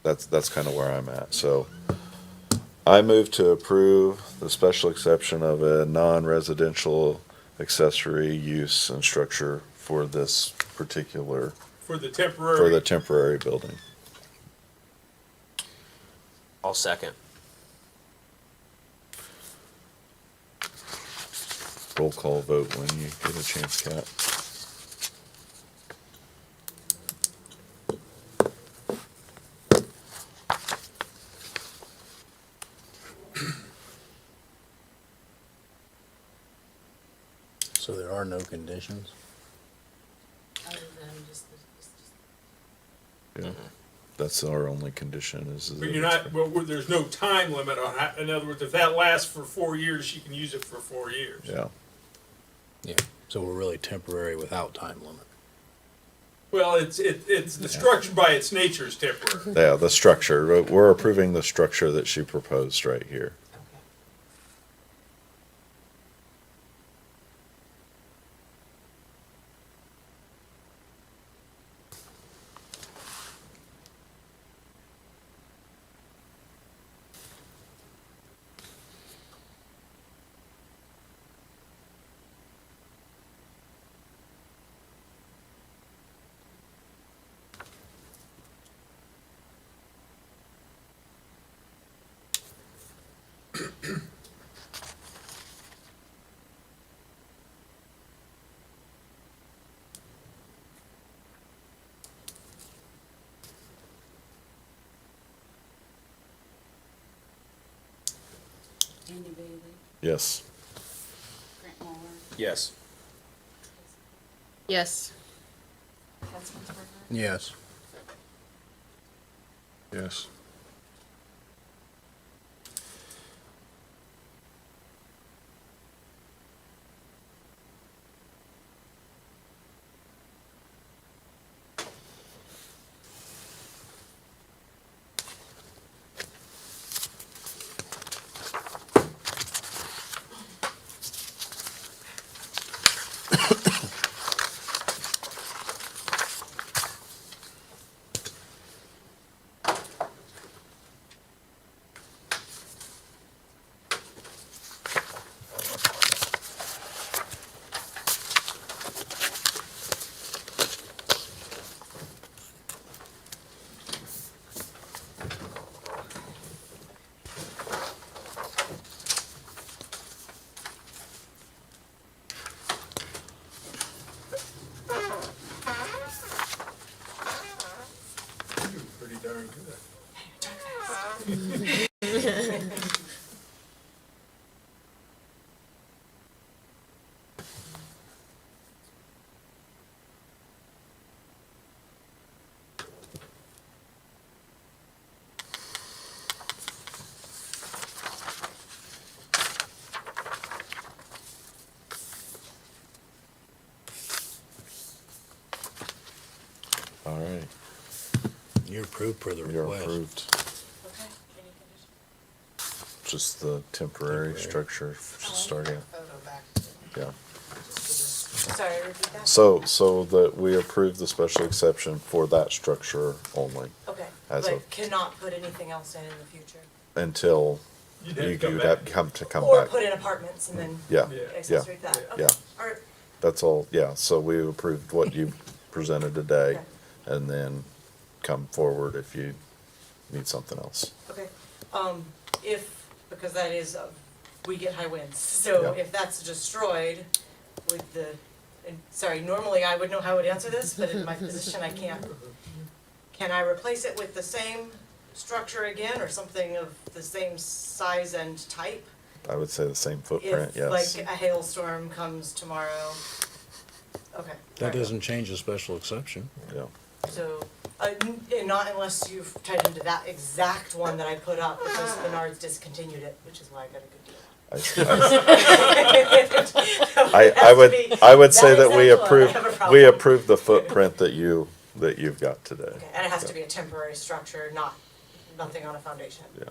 that's kind of where I'm at. So I move to approve the special exception of a non-residential accessory use and structure for this particular, for the for the temporary building. I'll second. Roll call vote when you get a chance, Kat. So there are no conditions? Other than just Yeah. That's our only condition is. But you're not, well, there's no time limit on that. In other words, if that lasts for 4 years, she can use it for 4 years. Yeah. Yeah. So we're really temporary without time limit. Well, it's the structure by its nature is temporary. Yeah, the structure. We're approving the structure that she proposed right here. Andy Bailey, Yes. Grant Muller, Yes. Yes. Councilman Sparkman, Yes. Yes. darn good. All right, You're approved per the you're request. approved. Okay, any conditions? Just the temporary structure starting, yeah. Sorry, repeat that? So that we approve the special exception for that structure only Okay, as but of- cannot put anything else in the future? until You'd you have to come would back. have to come Or back. put in apartments and then Yeah, Yeah. accessory to that? Okay. yeah. All right, That's all, yeah, so we approved what you presented today, Okay. and then come forward if you need something else. okay. If, because that is, we get high winds, so Yeah. if that's destroyed with the, and sorry, normally I would know how I would answer this, but in my position I can't. Can I replace it with the same structure again, or something of the same size and type? I would say the same footprint, If yes. like a hailstorm comes tomorrow? Okay. That doesn't change the special exception. Yeah, So, and not unless you've tied into that exact one that I put up, because Menards discontinued it, which is why I got a good deal. I would say that we exact one, I approve, have a we problem. approve the footprint that you've got today. Okay, and it has to be a temporary structure, nothing on a foundation. Yeah.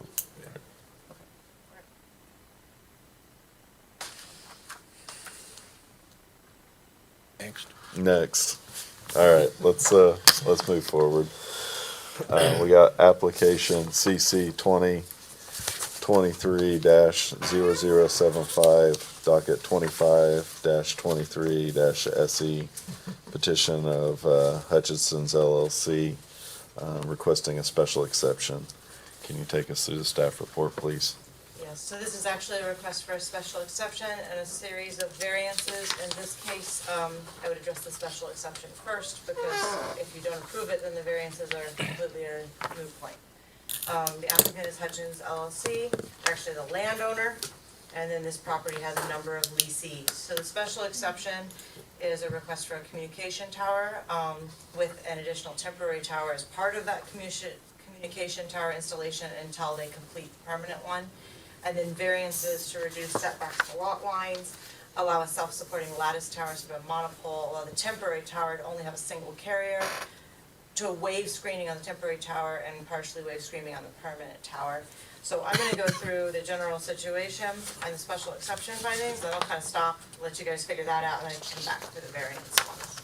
Next. Next, all right, let's move forward. We got application CC 2023-0075, docket 25-23-SE, petition of Hutchinson's LLC, requesting a special exception. Can you take us through the staff report, please? Yes, so this is actually a request for a special exception and a series of variances. In this case, I would address the special exception first, because if you don't approve it, then the variances are completely a moot point. The applicant is Hutchins LLC, actually the landowner, and then this property has a number of leasees. So the special exception is a request for a communication tower, with an additional temporary tower as part of that communication tower installation until they complete the permanent one. And then variances to reduce setbacks to lot lines, allow a self-supporting lattice tower instead of a monopole, allow the temporary tower to only have a single carrier, to waive screening on the temporary tower and partially waive screening on the permanent tower. So I'm gonna go through the general situation and the special exception findings, then I'll kind of stop, let you guys figure that out, and then come back to the variance ones.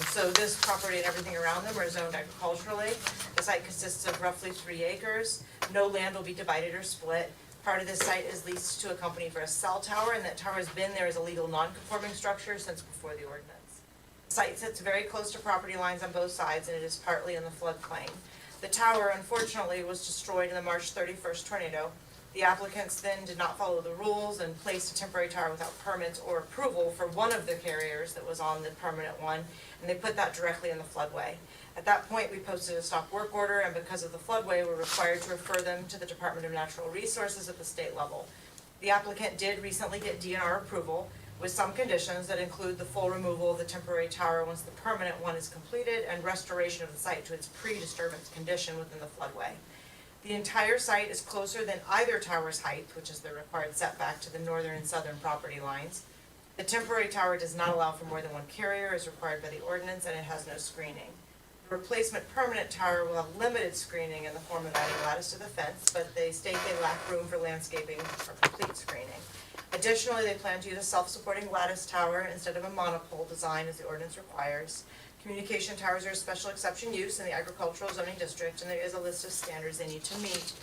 So this property and everything around them are zoned agriculturally. The site consists of roughly 3 acres. No land will be divided or split. Part of this site is leased to a company for a cell tower, and that tower has been there as a legal non-conforming structure since before the ordinance. The site sits very close to property lines on both sides, and it is partly in the floodplain. The tower, unfortunately, was destroyed in the March 31st tornado. The applicants then did not follow the rules and placed a temporary tower without permits or approval for one of the carriers that was on the permanent one, and they put that directly in the floodway. At that point, we posted a stop work order, and because of the floodway, we're required to refer them to the Department of Natural Resources at the state level. The applicant did recently get DNR approval with some conditions that include the full removal of the temporary tower once the permanent one is completed and restoration of the site to its pre-disturbance condition within the floodway. The entire site is closer than either tower's height, which is the required setback to the northern and southern property lines. The temporary tower does not allow for more than one carrier as required by the ordinance, and it has no screening. The replacement permanent tower will have limited screening in the form of adding lattice to the fence, but they state they lack room for landscaping or complete screening. Additionally, they plan to use a self-supporting lattice tower instead of a monopole design as the ordinance requires. Communication towers are a special exception use in the agricultural zoning district, and there is a list of standards they need to meet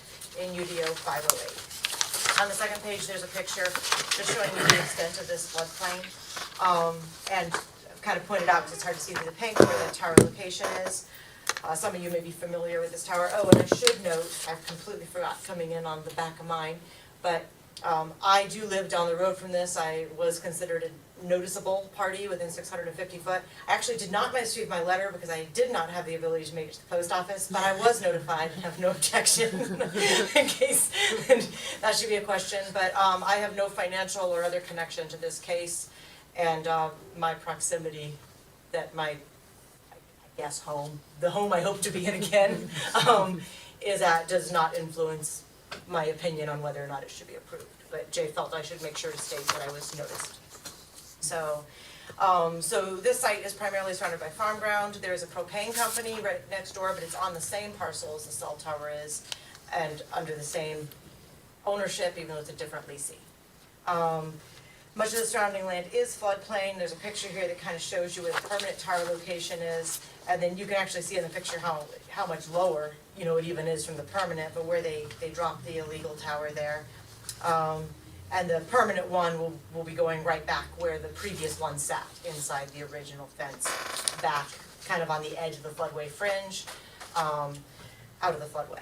in UDO 508. On the second page, there's a picture just showing you the extent of this floodplain. And I've kind of pointed out, because it's hard to see through the pink, where the tower location is. Some of you may be familiar with this tower. Oh, and I should note, I completely forgot coming in on the back of mine, but I do live down the road from this. I was considered noticeable party within 650 foot. I actually did not receive my letter because I did not have the ability to make it to the post office, but I was notified and have no objection in case that should be a question. But I have no financial or other connection to this case, and my proximity that my, I guess, home, the home I hope to be in again, is that does not influence my opinion on whether or not it should be approved. But Jay felt I should make sure to state that I was noticed. So, so this site is primarily surrounded by farm ground. There is a propane company right next door, but it's on the same parcel as the cell tower is, and under the same ownership, even though it's a different leasing. Much of the surrounding land is floodplain. There's a picture here that kind of shows you where the permanent tower location is, and then you can actually see in the picture how much lower, you know, it even is from the permanent, but where they dropped the illegal tower there. And the permanent one will be going right back where the previous one sat, inside the original fence, back kind of on the edge of the floodway fringe, out of the floodway.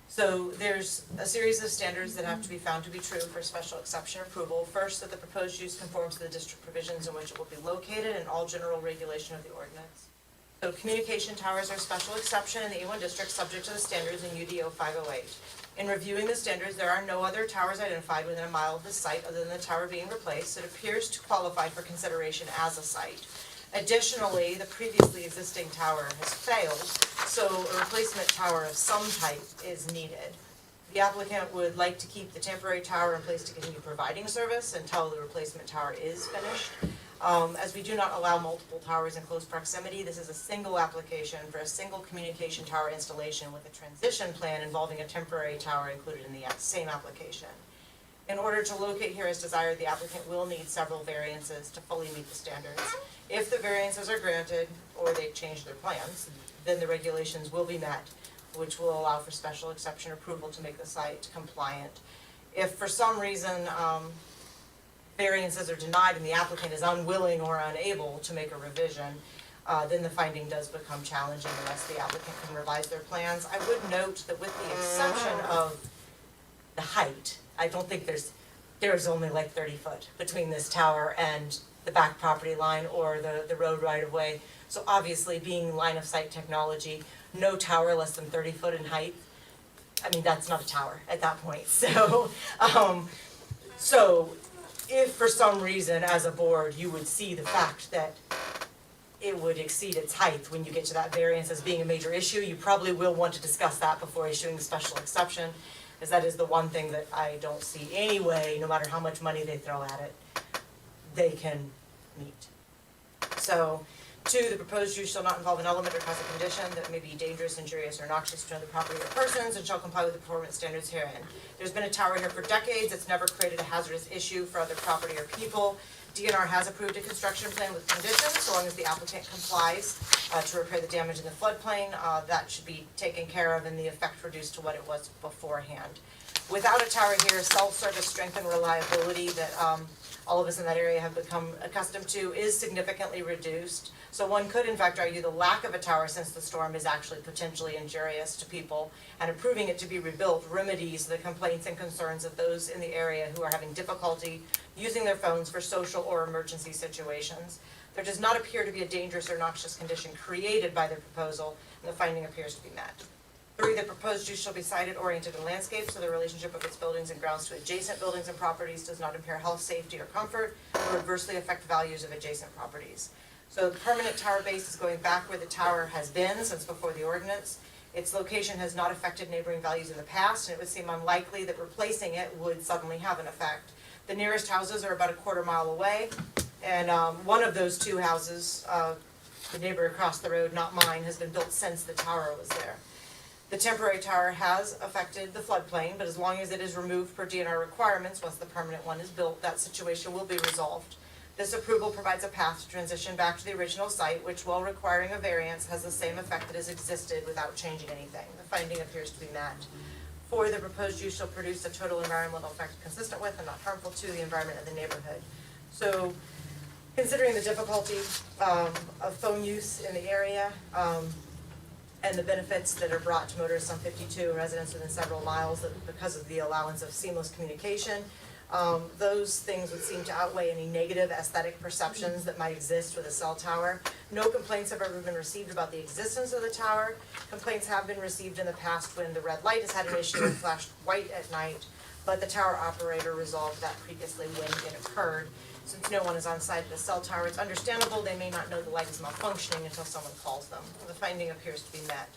So there's a series of standards that have to be found to be true for special exception approval. First, that the proposed use conforms to the district provisions in which it will be located and all general regulation of the ordinance. So communication towers are a special exception in the A1 district, subject to the standards in UDO 508. In reviewing the standards, there are no other towers identified within a mile of the site other than the tower being replaced. It appears to qualify for consideration as a site. Additionally, the previously existing tower has failed, so a replacement tower of some type is needed. The applicant would like to keep the temporary tower in place to continue providing service until the replacement tower is finished. As we do not allow multiple towers in close proximity, this is a single application for a single communication tower installation with a transition plan involving a temporary tower included in the same application. In order to locate here as desired, the applicant will need several variances to fully meet the standards. If the variances are granted, or they change their plans, then the regulations will be met, which will allow for special exception approval to make the site compliant. If for some reason, variances are denied and the applicant is unwilling or unable to make a revision, then the finding does become challenging unless the applicant can revise their plans. I would note that with the exception of the height, I don't think there's only like 30 foot between this tower and the back property line or the road right of way. So obviously, being line of sight technology, no tower less than 30 foot in height, I mean, that's not a tower at that point. So, so if for some reason as a board you would see the fact that it would exceed its height when you get to that variance as being a major issue, you probably will want to discuss that before issuing the special exception, as that is the one thing that I don't see anyway, no matter how much money they throw at it, they can meet. So, 2, the proposed use shall not involve an element or cause a condition that may be dangerous, injurious, or noxious to other property or persons, and shall comply with the performance standards herein. There's been a tower here for decades. It's never created a hazardous issue for other property or people. DNR has approved a construction plan with conditions, so long as the applicant complies to repair the damage in the floodplain. That should be taken care of and the effect reduced to what it was beforehand. Without a tower here, self-service strength and reliability that all of us in that area have become accustomed to is significantly reduced. So one could in fact argue the lack of a tower since the storm is actually potentially injurious to people, and approving it to be rebuilt remedies the complaints and concerns of those in the area who are having difficulty using their phones for social or emergency situations. There does not appear to be a dangerous or noxious condition created by the proposal, and the finding appears to be met. 3, the proposed use shall be sited, oriented, and landscaped so the relationship of its buildings and grounds to adjacent buildings and properties does not impair health, safety, or comfort, or adversely affect values of adjacent properties. So the permanent tower base is going back where the tower has been since before the ordinance. Its location has not affected neighboring values in the past, and it would seem unlikely that replacing it would suddenly have an effect. The nearest houses are about a quarter mile away, and one of those 2 houses, the neighbor across the road, not mine, has been built since the tower was there. The temporary tower has affected the floodplain, but as long as it is removed per DNR requirements, once the permanent one is built, that situation will be resolved. This approval provides a path to transition back to the original site, which, while requiring a variance, has the same effect that has existed without changing anything. The finding appears to be met. 4, the proposed use shall produce a total environmental effect consistent with and not harmful to the environment of the neighborhood. So, considering the difficulty of phone use in the area, and the benefits that are brought to motorists on 52 and residents within several miles because of the allowance of seamless communication, Those things would seem to outweigh any negative aesthetic perceptions that might exist with a cell tower. No complaints have ever been received about the existence of the tower. Complaints have been received in the past when the red light has had an issue and flashed white at night, but the tower operator resolved that previously when it occurred. Since no one is on site at the cell tower, it's understandable they may not know the light is malfunctioning until someone calls them. The finding appears to be met.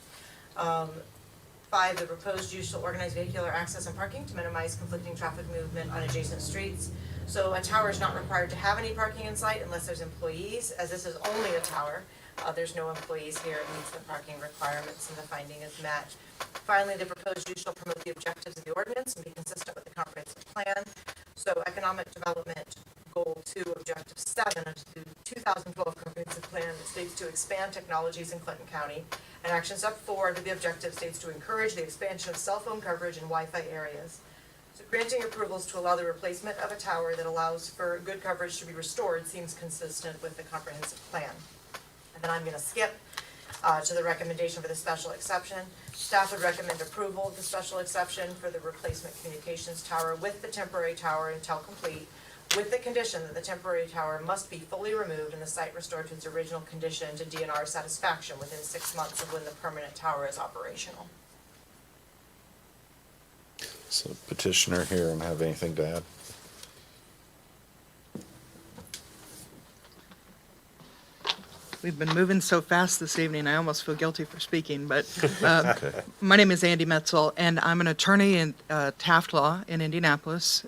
5, the proposed use shall organize vehicular access and parking to minimize conflicting traffic movement on adjacent streets. So a tower is not required to have any parking in sight unless there's employees, as this is only a tower. There's no employees here, it meets the parking requirements and the finding is met. Finally, the proposed use shall promote the objectives of the ordinance and be consistent with the comprehensive plan. So economic development goal 2, objective 7 of the 2012 comprehensive plan that states to expand technologies in Clinton County. And action step 4 under the objective states to encourage the expansion of cell phone coverage in Wi-Fi areas. So granting approvals to allow the replacement of a tower that allows for good coverage to be restored seems consistent with the comprehensive plan. And then I'm going to skip to the recommendation for the special exception. Staff would recommend approval of the special exception for the replacement communications tower with the temporary tower until complete, with the condition that the temporary tower must be fully removed and the site restored to its original condition to DNR satisfaction within 6 months of when the permanent tower is operational. So petitioner here and have anything to add? We've been moving so fast this evening, I almost feel guilty for speaking, but my name is Andy Metzel, and I'm an attorney in Taft Law in Indianapolis.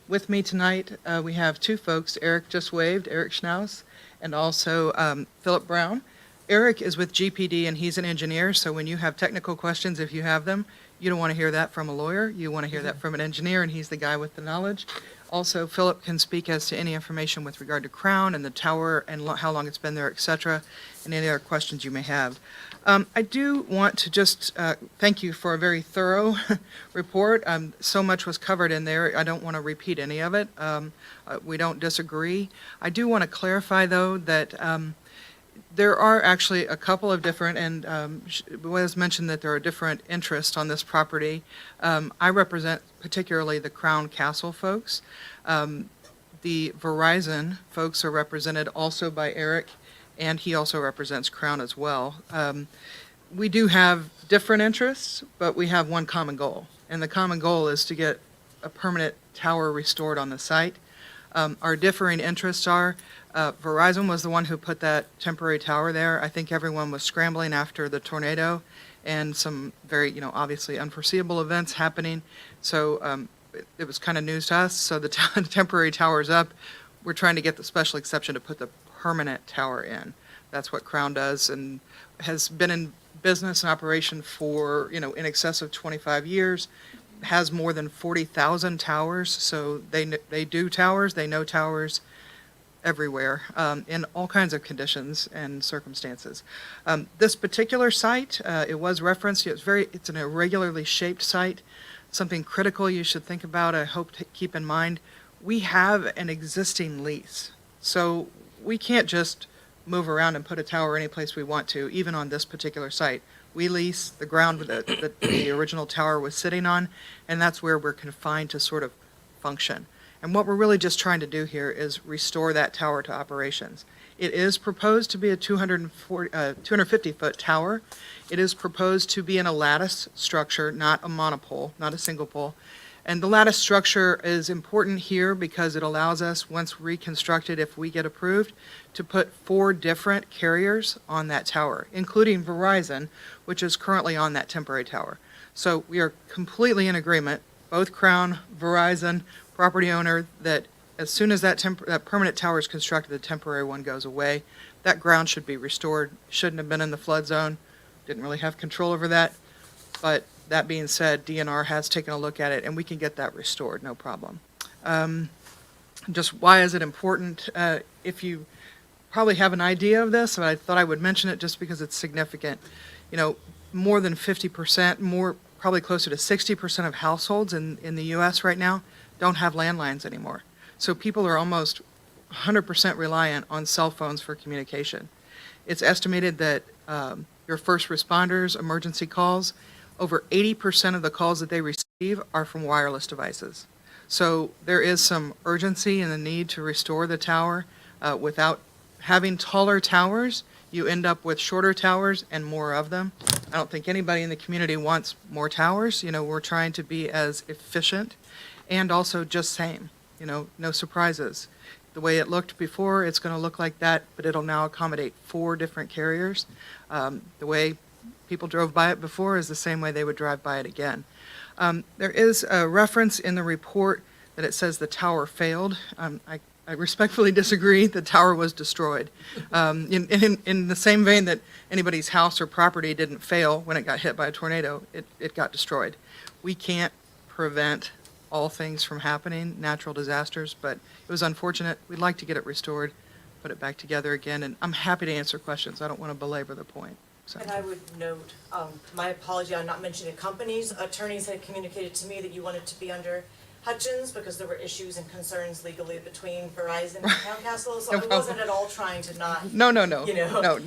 With me tonight, we have 2 folks. Eric just waved, Eric Schnaus, and also Philip Brown. Eric is with GPD, and he's an engineer, so when you have technical questions, if you have them, you don't want to hear that from a lawyer. You want to hear that from an engineer, and he's the guy with the knowledge. Also, Philip can speak as to any information with regard to Crown and the tower and how long it's been there, et cetera, and any other questions you may have. I do want to just thank you for a very thorough report. So much was covered in there. I don't want to repeat any of it. We don't disagree. I do want to clarify, though, that there are actually a couple of different, and it was mentioned that there are different interests on this property. I represent particularly the Crown Castle folks. The Verizon folks are represented also by Eric, and he also represents Crown as well. We do have different interests, but we have one common goal, and the common goal is to get a permanent tower restored on the site. Our differing interests are, Verizon was the one who put that temporary tower there. I think everyone was scrambling after the tornado and some very, obviously unforeseeable events happening. So it was kind of news to us. So the temporary tower's up. We're trying to get the special exception to put the permanent tower in. That's what Crown does and has been in business and operation for, in excess of 25 years. Has more than 40,000 towers, so they do towers, they know towers everywhere, in all kinds of conditions and circumstances. This particular site, it was referenced, it's an irregularly shaped site. Something critical you should think about, I hope to keep in mind, we have an existing lease. So we can't just move around and put a tower any place we want to, even on this particular site. We lease the ground that the original tower was sitting on, and that's where we're confined to sort of function. And what we're really just trying to do here is restore that tower to operations. It is proposed to be a 250-foot tower. It is proposed to be in a lattice structure, not a monopole, not a single pole. And the lattice structure is important here because it allows us, once reconstructed, if we get approved, to put 4 different carriers on that tower, including Verizon, which is currently on that temporary tower. So we are completely in agreement, both Crown, Verizon, property owner, that as soon as that permanent tower is constructed, the temporary one goes away. That ground should be restored. Shouldn't have been in the flood zone. Didn't really have control over that. But that being said, DNR has taken a look at it, and we can get that restored, no problem. Just why is it important? If you probably have an idea of this, but I thought I would mention it just because it's significant. More than 50%, probably closer to 60% of households in the U.S. right now don't have landlines anymore. So people are almost 100% reliant on cell phones for communication. It's estimated that your first responders, emergency calls, over 80% of the calls that they receive are from wireless devices. So there is some urgency in the need to restore the tower. Without having taller towers, you end up with shorter towers and more of them. I don't think anybody in the community wants more towers. You know, we're trying to be as efficient and also just same, you know, no surprises. The way it looked before, it's going to look like that, but it'll now accommodate 4 different carriers. The way people drove by it before is the same way they would drive by it again. There is a reference in the report that it says the tower failed. I respectfully disagree. The tower was destroyed. In the same vein that anybody's house or property didn't fail when it got hit by a tornado, it got destroyed. We can't prevent all things from happening, natural disasters, but it was unfortunate. We'd like to get it restored, put it back together again, and I'm happy to answer questions. I don't want to belabor the point. So. And I would note, my apology on not mentioning companies. Attorneys had communicated to me that you wanted to be under Hutchins because there were issues and concerns legally between Verizon and Mountcastle, so No I problem. wasn't at all trying to not, No, you know. no.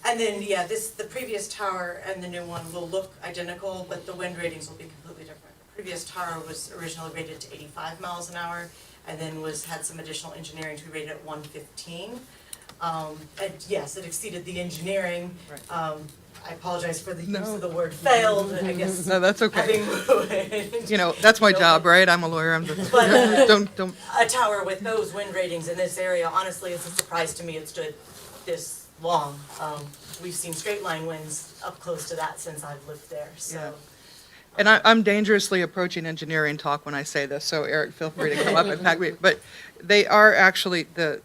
And then, yeah, the previous tower and the new one will look identical, but the wind ratings will be completely different. The previous tower was originally rated to 85 miles an hour, and then had some additional engineering to be rated at 115. And yes, it exceeded the engineering. Right. I apologize for the use No. of the word failed, I guess. No, that's okay. Having You know, that's my You know, job, right? I'm a lawyer. I'm just, But, don't. a tower with those wind ratings in this area, honestly, it's a surprise to me it stood this long. We've seen straight line winds up close to that since I've lived there, Yeah. so. And I'm dangerously approaching engineering talk when I say this, so Eric, feel free to come up and pack me. But they are actually, the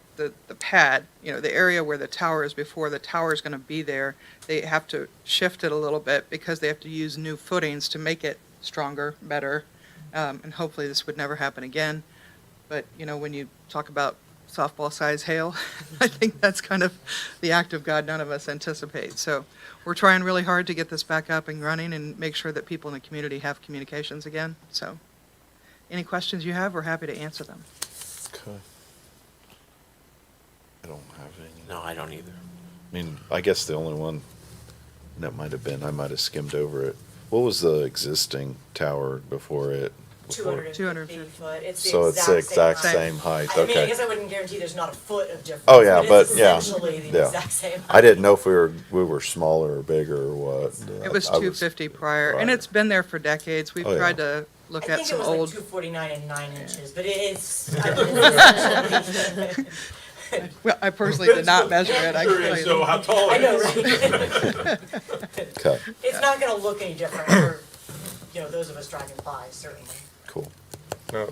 pad, you know, the area where the tower is before the tower is going to be there, they have to shift it a little bit because they have to use new footings to make it stronger, better. And hopefully this would never happen again. But, you know, when you talk about softball-size hail, I think that's kind of the act of God none of us anticipate. So we're trying really hard to get this back up and running and make sure that people in the community have communications again. So any questions you have, we're happy to answer them. Okay. I don't have any. No, I don't either. I mean, I guess the only one that might have been, I might have skimmed over it. What was the existing tower before it? Before- 250 250. foot, it's the So it's the exact height. same height, I mean, I okay. guess I wouldn't guarantee there's not a foot of difference. Oh, yeah, but it's yeah, essentially the yeah. exact same I height. didn't know if we were smaller or bigger or what. It was I 250 prior, and it's been there for decades. We've Oh, yeah. tried to look I at think it some was like old. 249 and 9 inches, but it's, I mean, it's essentially. Well, I personally did not measure it. I can tell So you. how tall I it know, is. right? Okay, It's not gonna look any different for, you know, those of us driving by, certainly. cool. Now,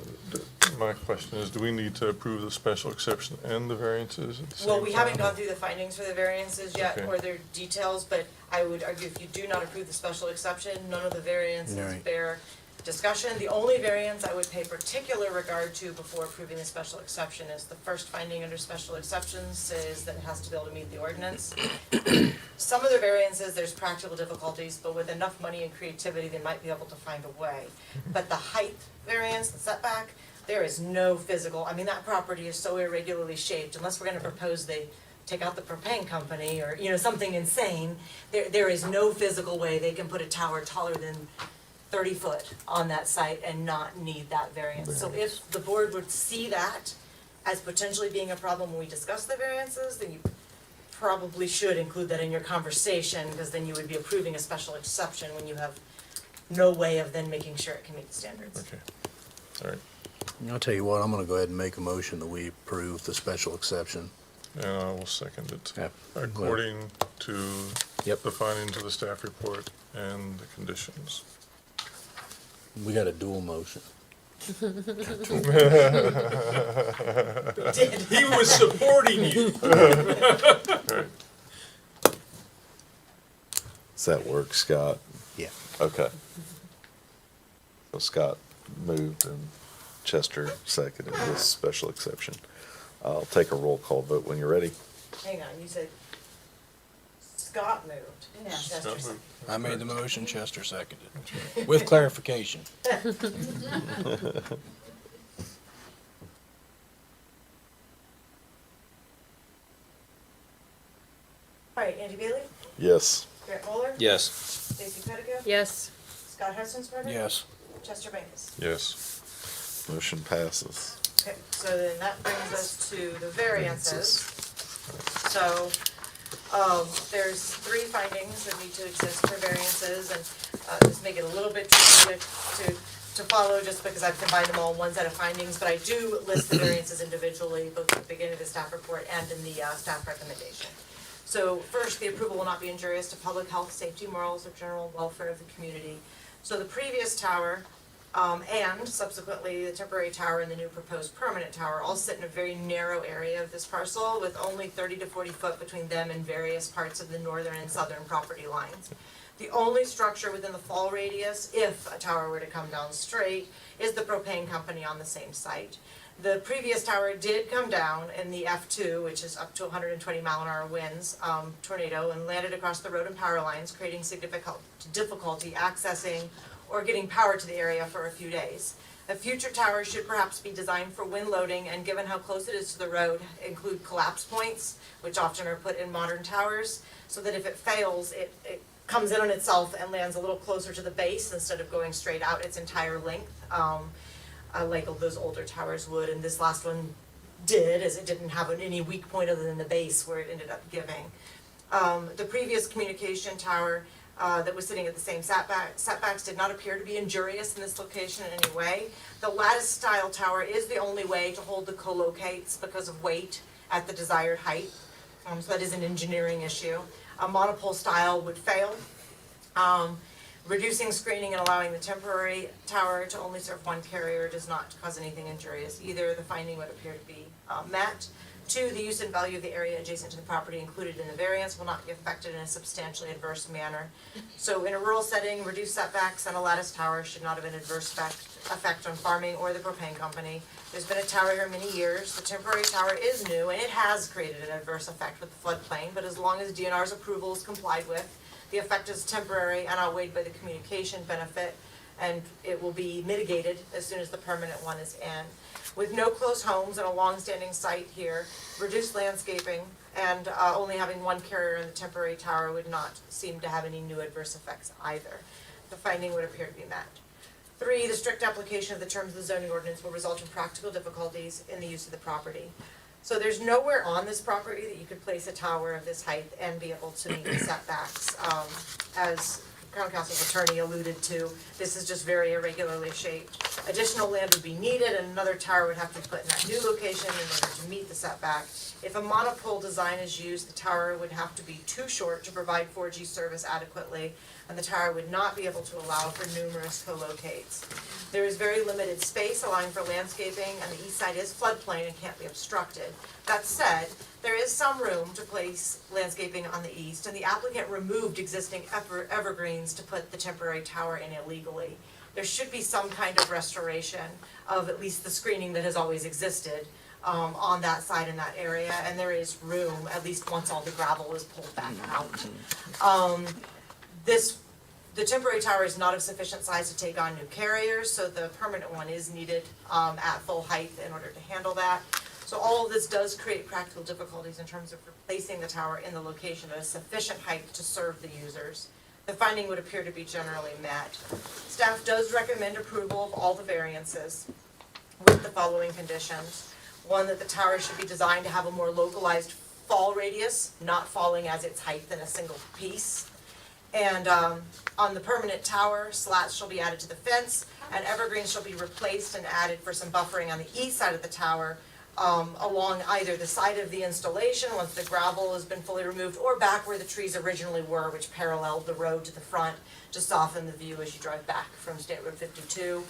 my question is, do we need to approve the special exception and the variances at the same time? Well, we haven't gone through the findings for the variances yet, Okay. or their details, but I would argue if you do not approve the special exception, none of the variances Right. bear discussion. The only variance I would pay particular regard to before approving the special exception is the first finding under special exceptions says that it has to be able to meet the ordinance. Some of the variances, there's practical difficulties, but with enough money and creativity, they might be able to find a way. But the height variance, the setback, there is no physical, I mean, that property is so irregularly shaped, unless we're gonna propose they take out the propane company or, you know, something insane, there is no physical way they can put a tower taller than 30 foot on that site and not need that variance. So if the board would see that as potentially being a problem when we discuss the variances, then you probably should include that in your conversation, because then you would be approving a special exception when you have no way of then making sure it can meet the standards. Okay, all right. I'll tell you what, I'm gonna go ahead and make a motion that we approve the special exception. And I will second it. Yeah. According to Yep. the findings of the staff report and the conditions. We got a dual motion. We did. He was supporting you. Does that work, Scott? Yeah. Okay. So Scott moved and Chester seconded this special exception. I'll take a roll call vote when you're ready. Hang on, you said Scott moved. Yeah, Chester Scott seconded. moved. I made the motion, Chester seconded. With clarification. All right, Andy Bailey, Yes. Grant Muller, Yes. Stacy Pettigrew, Yes. Scott Hetzensberger. Yes. Chester Backus. Yes. Motion passes. Okay, so then that brings us to the variances. So, there's 3 findings that need to exist for variances, and, just make it a little bit tricky to follow, just because I've combined them all in one set of findings, but I do list the variances individually, both at the beginning of the staff report and in the, staff recommendation. So first, the approval will not be injurious to public health, safety, morals, or general welfare of the community. So the previous tower, and subsequently the temporary tower and the new proposed permanent tower all sit in a very narrow area of this parcel with only 30 to 40 foot between them and various parts of the northern and southern property lines. The only structure within the fall radius, if a tower were to come down straight, is the propane company on the same site. The previous tower did come down in the F2, which is up to 120 mile-an-hour winds, tornado, and landed across the road and power lines, creating significant difficulty accessing or getting power to the area for a few days. A future tower should perhaps be designed for wind loading, and given how close it is to the road, include collapse points, which often are put in modern towers, so that if it fails, it comes in on itself and lands a little closer to the base instead of going straight out its entire length, like those older towers would, and this last one did, as it didn't have any weak point other than the base where it ended up giving. The previous communication tower that was sitting at the same setbacks did not appear to be injurious in this location in any way. The lattice style tower is the only way to hold the co-locates because of weight at the desired height, so that is an engineering issue. A monopole style would fail. Reducing screening and allowing the temporary tower to only serve one carrier does not cause anything injurious either. The finding would appear to be met. 2, the use and value of the area adjacent to the property included in the variance will not be affected in a substantially adverse manner. So in a rural setting, reduced setbacks and a lattice tower should not have an adverse effect on farming or the propane company. There's been a tower here many years. The temporary tower is new, and it has created an adverse effect with the floodplain, but as long as DNR's approval is complied with, the effect is temporary and outweighed by the communication benefit, and it will be mitigated as soon as the permanent one is in. With no close homes and a long-standing site here, reduced landscaping, and only having one carrier in the temporary tower would not seem to have any new adverse effects either. The finding would appear to be met. 3, the strict application of the terms of the zoning ordinance will result in practical difficulties in the use of the property. So there's nowhere on this property that you could place a tower of this height and be able to meet the setbacks. As Crown Counsel's attorney alluded to, this is just very irregularly shaped. Additional land would be needed, and another tower would have to be put in that new location in order to meet the setback. If a monopole design is used, the tower would have to be too short to provide 4G service adequately, and the tower would not be able to allow for numerous co-locates. There is very limited space allowing for landscaping, and the east side is floodplain and can't be obstructed. That said, there is some room to place landscaping on the east, and the applicant removed existing evergreens to put the temporary tower in illegally. There should be some kind of restoration of at least the screening that has always existed on that side in that area, and there is room, at least once all the gravel is pulled back out. The temporary tower is not of sufficient size to take on new carriers, so the permanent one is needed at full height in order to handle that. So all of this does create practical difficulties in terms of replacing the tower in the location at a sufficient height to serve the users. The finding would appear to be generally met. Staff does recommend approval of all the variances with the following conditions. 1, that the tower should be designed to have a more localized fall radius, not falling as its height in a single piece. And on the permanent tower, slats shall be added to the fence, and evergreens shall be replaced and added for some buffering on the east side of the tower, along either the side of the installation once the gravel has been fully removed, or back where the trees originally were, which paralleled the road to the front to soften the view as you drive back from State Road 52.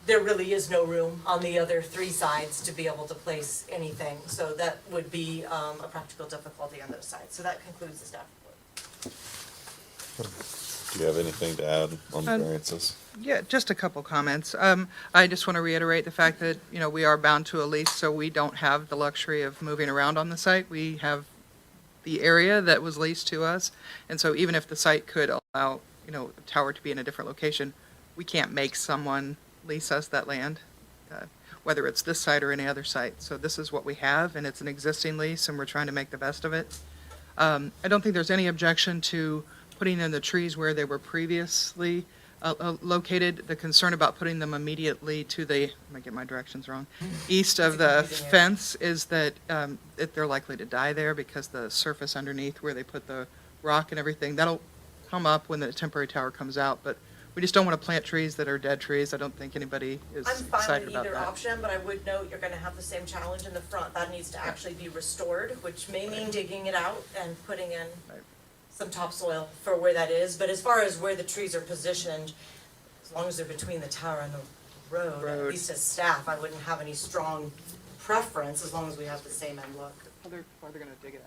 There really is no room on the other 3 sides to be able to place anything, so that would be a practical difficulty on those sides. So that concludes the staff report. Do you have anything to add on the variances? Yeah, just a couple comments. I just want to reiterate the fact that, we are bound to a lease, so we don't have the luxury of moving around on the site. We have the area that was leased to us, and so even if the site could allow, the tower to be in a different location, we can't make someone lease us that land, whether it's this site or any other site. So this is what we have, and it's an existing lease, and we're trying to make the best of it. I don't think there's any objection to putting in the trees where they were previously. located. The concern about putting them immediately to the, I might get my directions wrong, east of the fence is that they're likely to die there because the surface underneath where they put the rock and everything, that'll come up when the temporary tower comes out, but we just don't want to plant trees that are dead trees. I don't think anybody is I'm fine excited with about either that. option, but I would note you're gonna have the same challenge in the front. That needs to actually be restored, which may mean digging it out and putting in Right. some topsoil for where that is. But as far as where the trees are positioned, as long as they're between the tower and the road, at Road. least as staff, I wouldn't have any strong preference as long as we have the same end look. Are they going to dig it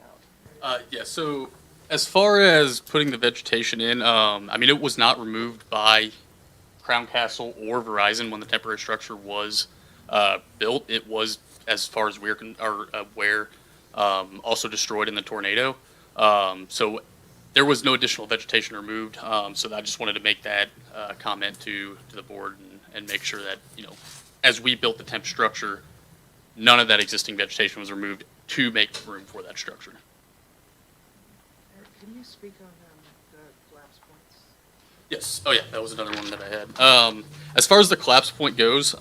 out? Yeah, so as far as putting the vegetation in, I mean, it was not removed by Crown Castle or Verizon when the temporary structure was built. It was, as far as we're aware, also destroyed in the tornado. So there was no additional vegetation removed. So I just wanted to make that comment to the board and make sure that, you know, as we built the temp structure, none of that existing vegetation was removed to make room for that structure. Can you speak on the collapse points? Yes. Oh, yeah. That was another one that I had. As far as the collapse point goes,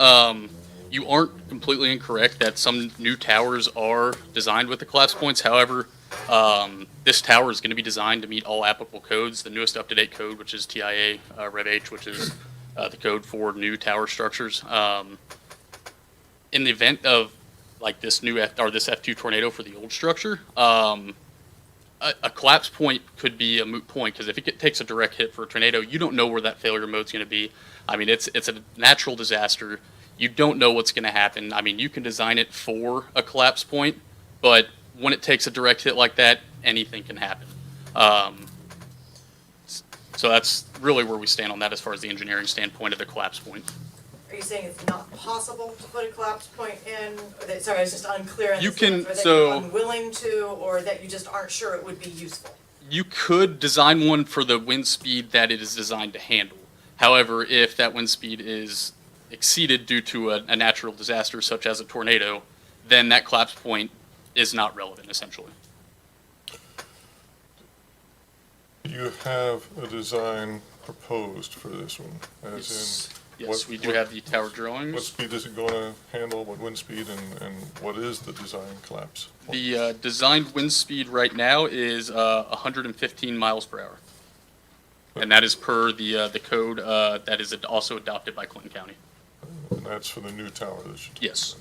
you aren't completely incorrect that some new towers are designed with the collapse points. However, this tower is going to be designed to meet all applicable codes. The newest up-to-date code, which is TIA Rev H, which is the code for new tower structures. In the event of like this new this F2 tornado for the old structure, a collapse point could be a moot point because if it takes a direct hit for a tornado, you don't know where that failure mode's going to be. I mean, it's a natural disaster. You don't know what's going to happen. I mean, you can design it for a collapse point, but when it takes a direct hit like that, anything can happen. So that's really where we stand on that as far as the engineering standpoint of the collapse point. Are you saying it's not possible to put a collapse point in? Or that, sorry, I was just unclear on You this, can- or that so- you're unwilling to, or that you just aren't sure it would be useful? You could design one for the wind speed that it is designed to handle. However, if that wind speed is exceeded due to a natural disaster such as a tornado, then that collapse point is not relevant, essentially. You have a design proposed for this one, Yes, in. yes, we do have the tower drawings. What speed is it gonna handle, what wind speed, and what is the design collapse? The designed wind speed right now is 115 miles per hour. And that is per the code that is also adopted by Clinton County. And that's for the new tower that you. Yes.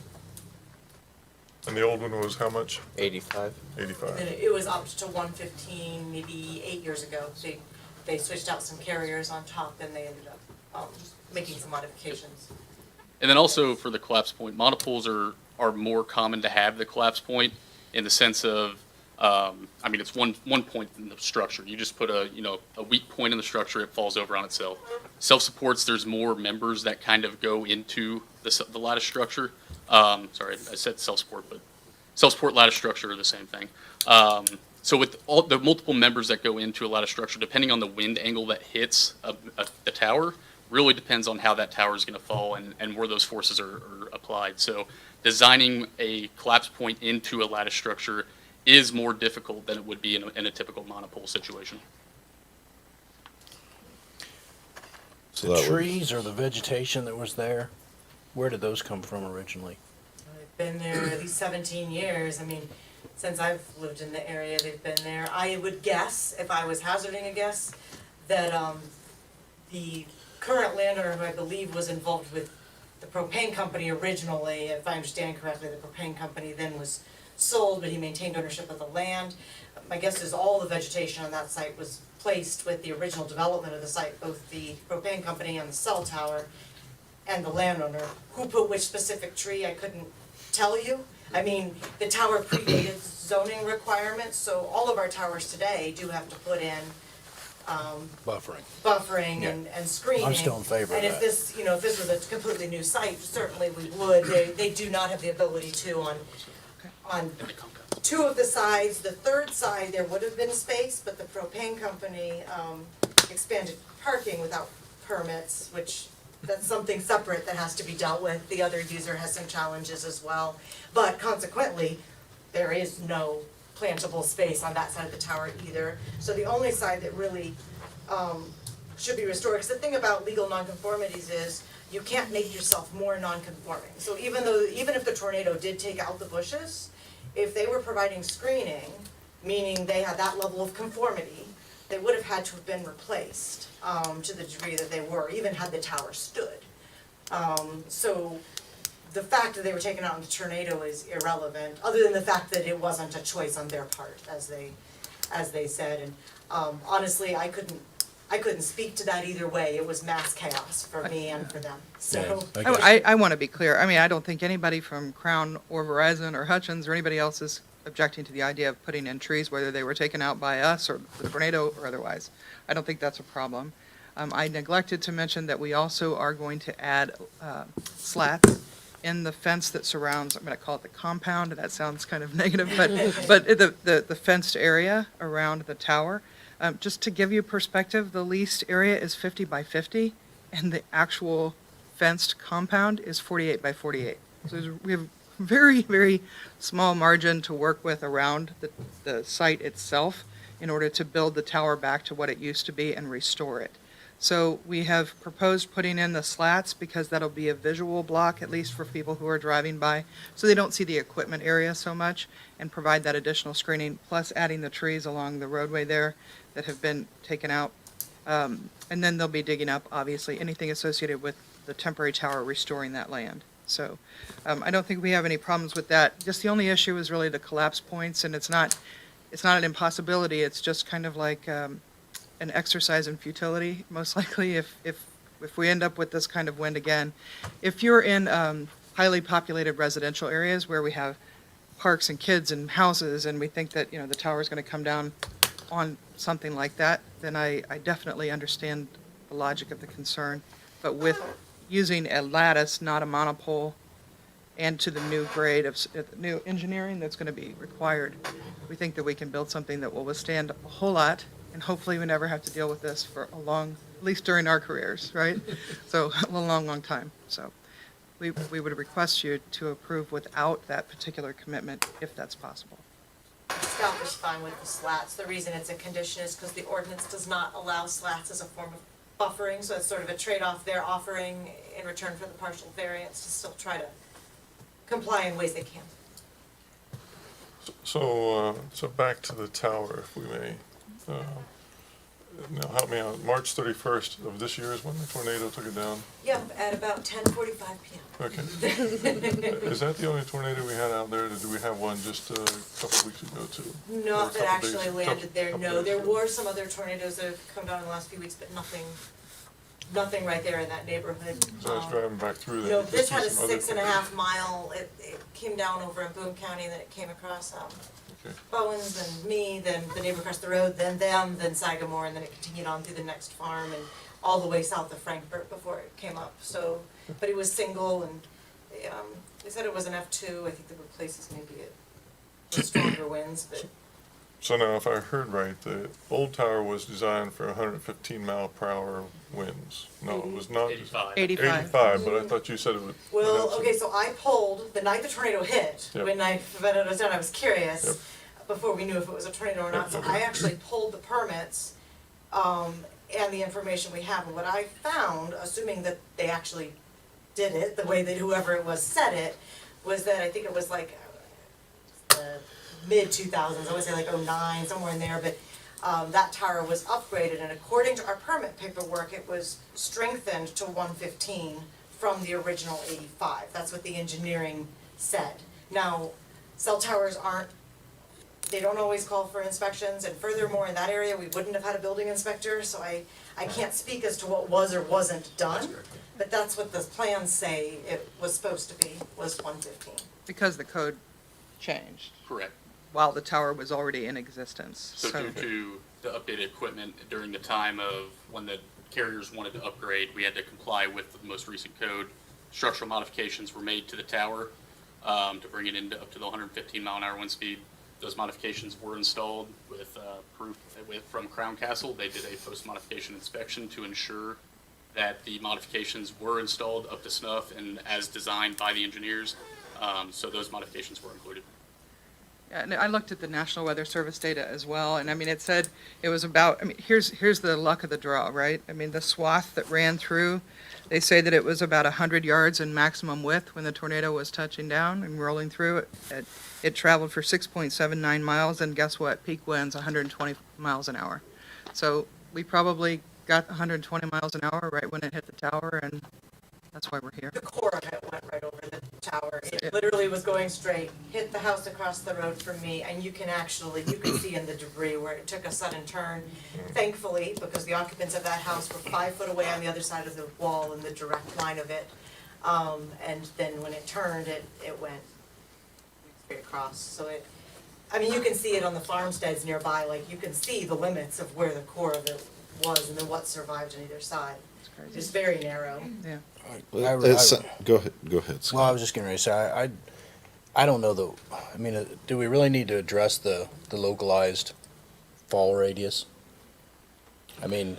And the old one was how much? 85. 85. And it was up to 115, maybe 8 years ago. They switched out some carriers on top and they ended up making some modifications. And then also for the collapse point, monopoles are more common to have the collapse point in the sense of, I mean, it's one point in the structure. You just put a weak point in the structure, it falls over on itself. Self-supports, there's more members that kind of go into the lattice structure. Sorry, I said self-support, but self-support lattice structure are the same thing. So with all the multiple members that go into a lattice structure, depending on the wind angle that hits the tower, really depends on how that tower is going to fall and where those forces are applied. So designing a collapse point into a lattice structure is more difficult than it would be in a typical monopole situation. So The that would- trees or the vegetation that was there, where did those come from originally? They've been there at least 17 years. I mean, since I've lived in the area, they've been there. I would guess, if I was hazarding a guess, that the current landowner, who I believe was involved with the propane company originally, if I understand correctly, the propane company then was sold, but he maintained ownership of the land. My guess is all the vegetation on that site was placed with the original development of the site, both the propane company and the cell tower and the landowner. Who put which specific tree, I couldn't tell you. I mean, the tower predated zoning requirements, so all of our towers today do have to put in buffering and screening. I'm still in favor of And if that. this, if this was a completely new site, certainly we would. They do not have the ability to on two of the sides. The third side, there would have been space, but the propane company expanded parking without permits, which that's something separate that has to be dealt with. The other user has some challenges as well. But consequently, there is no plantable space on that side of the tower either. So the only side that really should be restored. Because the thing about legal nonconformities is you can't make yourself more nonconforming. So even if the tornado did take out the bushes, if they were providing screening, meaning they had that level of conformity, they would have had to have been replaced, to the degree that they were, even had the tower stood. So the fact that they were taken out in the tornado is irrelevant, other than the fact that it wasn't a choice on their part, as they said. And honestly, I couldn't speak to that either way. It was mass chaos for me and for them. So I want to be clear. I mean, I don't think anybody from Crown or Verizon or Hutchins or anybody else is objecting to the idea of putting in trees, whether they were taken out by us or the tornado or otherwise. I don't think that's a problem. I neglected to mention that we also are going to add slats in the fence that surrounds, I'm going to call it the compound, and that sounds kind of negative, but the fenced area around the tower. Just to give you perspective, the leased area is 50 by 50, and the actual fenced compound is 48 by 48. So we have very, very small margin to work with around the site itself in order to build the tower back to what it used to be and restore it. So we have proposed putting in the slats because that'll be a visual block, at least for people who are driving by, so they don't see the equipment area so much, and provide that additional screening, plus adding the trees along the roadway there that have been taken out. And then they'll be digging up, obviously, anything associated with the temporary tower, restoring that land. So I don't think we have any problems with that. Just the only issue is really the collapse points, and it's not an impossibility. It's just kind of like an exercise in futility, most likely, if we end up with this kind of wind again. If you're in highly populated residential areas where we have parks and kids and houses, and we think that, the tower is going to come down on something like that, then I definitely understand the logic of the concern. But with using a lattice, not a monopole, and to the new grade of new engineering that's going to be required, we think that we can build something that will withstand a whole lot, and hopefully we never have to deal with this for a long, at least during our careers, right? So a long, long time. So we would request you to approve without that particular commitment, if that's possible. Staff is fine with the slats. The reason it's a condition is because the ordinance does not allow slats as a form of buffering, so it's sort of a trade-off they're offering in return for the partial variance to still try to comply in ways they can. So back to the tower, if we may. Now, help me out. March 31st of this year is when the tornado took it down? Yep, at about 10:45 p.m. Okay. Is that the only tornado we had out there, or did we have one just a couple weeks ago, too? Not that actually Couple landed there, days no. There ago. were some other tornadoes that have come down in the last few weeks, but nothing right there in that neighborhood. So I was driving back through there. No, you this could had a see some other 6.5 mile, it came down over in Boone County, and then it came across, Okay. Bowens, then me, then the neighbor across the road, then them, then Sagamore, and then it continued on through the next farm and all the way south of Frankfurt before it came up. So, but it was single, and they said it was an F2. I think there were places maybe it stronger winds, but So now, if I heard right, the old tower was designed for 115 mile per hour winds. No, it was not. 85. 85, but I thought you said it would. well, okay. So I pulled the night the tornado hit. Yep. When I found it was done, I was curious Yep. before we knew if it was a tornado or not. So I actually pulled the permits and the information we have. And what I found, assuming that they actually did it the way that whoever it was said it, was that I think it was like mid-2000s, I would say like 09, somewhere in there, but that tower was upgraded, and according to our permit paperwork, it was strengthened to 115 from the original 85. That's what the engineering said. Now, cell towers they don't always call for inspections, and furthermore, in that area, we wouldn't have had a building inspector, so I can't speak as to what was or wasn't done, but that's what the plans say it was supposed to be, was 115. Because the code changed Correct. while the tower was already in existence. So due to the updated equipment during the time of when the carriers wanted to upgrade, we had to comply with the most recent code. Structural modifications were made to the tower to bring it into up to the 115 mile an hour wind speed. Those modifications were installed with proof from Crown Castle. They did a post-modification inspection to ensure that the modifications were installed up to snuff and as designed by the engineers. So those modifications were included. And I looked at the National Weather Service data as well, and I mean, it said it was about, I mean, here's the luck of the draw, right? I mean, the swath that ran through, they say that it was about 100 yards in maximum width when the tornado was touching down and rolling through. It traveled for 6.79 miles, and guess what? Peak winds 120 miles an hour. So we probably got 120 miles an hour right when it hit the tower, and that's why we're here. The core of it went right over the tower. It literally was going straight, hit the house across the road from me, and you can see in the debris where it took a sudden turn. Thankfully, because the occupants of that house were 5 foot away on the other side of the wall in the direct line of it. And then when it turned, it went straight across. So I mean, you can see it on the farmsteads nearby, like you can see the limits of where the core of it was and then what survived on either side. It's very narrow. Yeah. Go ahead, Scott. Well, I was just getting ready to say, I don't know though, I mean, do we really need to address the localized fall radius? I mean,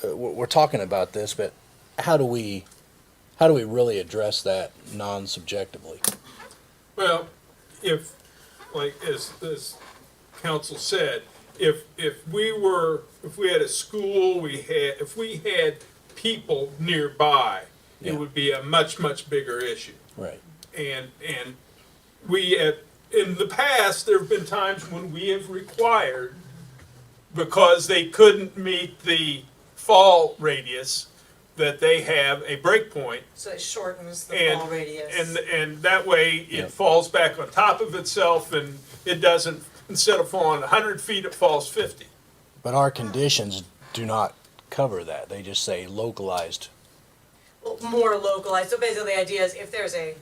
we're talking about this, but how do we really address that non-subjectively? Well, if, like, as council said, if we had a school, if we had people nearby, it would be a much, much bigger issue. Right. And in the past, there have been times when we have required, because they couldn't meet the fall radius, that they have a break point. So it shortens the And- fall radius. And that way, it falls back on top of itself, and it doesn't, instead of falling 100 feet, it falls 50. But our conditions do not cover that. They just say localized. Well, more localized. So basically, the idea is if there's a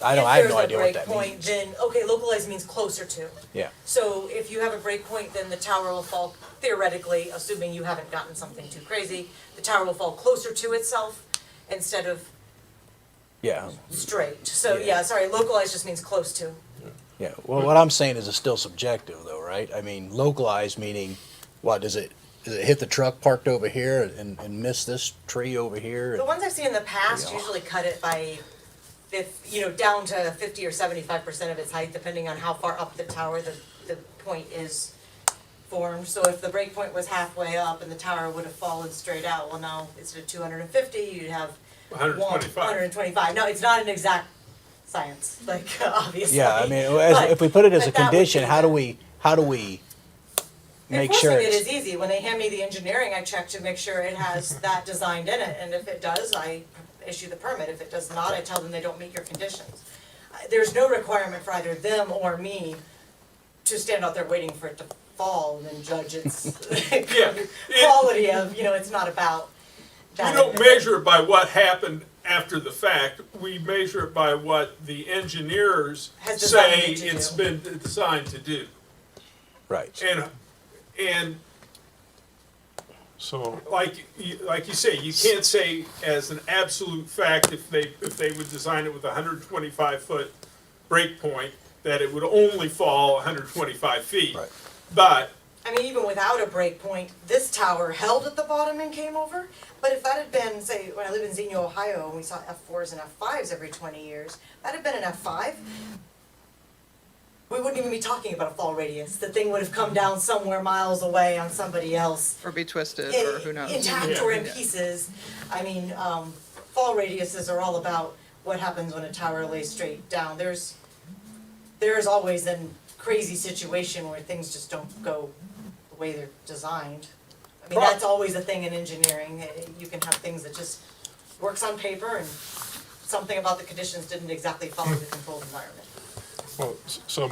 I have no idea what that breakpoint, means. then okay, localized means closer to. Yeah. So if you have a breakpoint, then the tower will fall theoretically, assuming you haven't gotten something too crazy. The tower will fall closer to itself instead of Yeah. straight. So yeah, sorry, localized just means close to. Yeah. Well, what I'm saying is it's still subjective though, right? I mean, localized meaning, what, does it hit the truck parked over here and miss this tree over here? The ones I've seen in the past Yeah. usually cut it by, down to 50 or 75% of its height, depending on how far up the tower the point is formed. So if the break point was halfway up and the tower would have fallen straight out, well now instead of 250, you'd have 125. 125. No, it's not an exact science, like obviously. Yeah, I mean, But- if we put it as a but that would condition, be how do the- we make sure Enforcing it it's, is easy. When they hand me the engineering, I check to make sure it has that designed in it, and if it does, I issue the permit. If it does not, I tell them they don't meet your conditions. There's no requirement for either them or me to stand out there waiting for it to fall and then judge its quality of, it's not about that. We don't measure it by what happened after the fact. We measure it by what the engineers Has say designed it to it's do. been designed to do. right? And So, like you say, you can't say as an absolute fact if they would design it with a 125-foot break point that it would only fall 125 feet. Right. But I mean, even without a break point, this tower held at the bottom and came over. But if that had been, say, when I lived in Xenia, Ohio, and we saw F4s and F5s every 20 years, that had been an F5, we wouldn't even be talking about a fall radius. The thing would have come down somewhere miles away on somebody else. Or be twisted, or who knows? Intact or in pieces. I mean, fall radiuses are all about what happens when a tower lays straight down. There's always a crazy situation where things just don't go the way they're designed. I mean, that's always a thing in engineering. You can have things that just works on paper and something about the conditions didn't exactly follow the controlled environment. well, so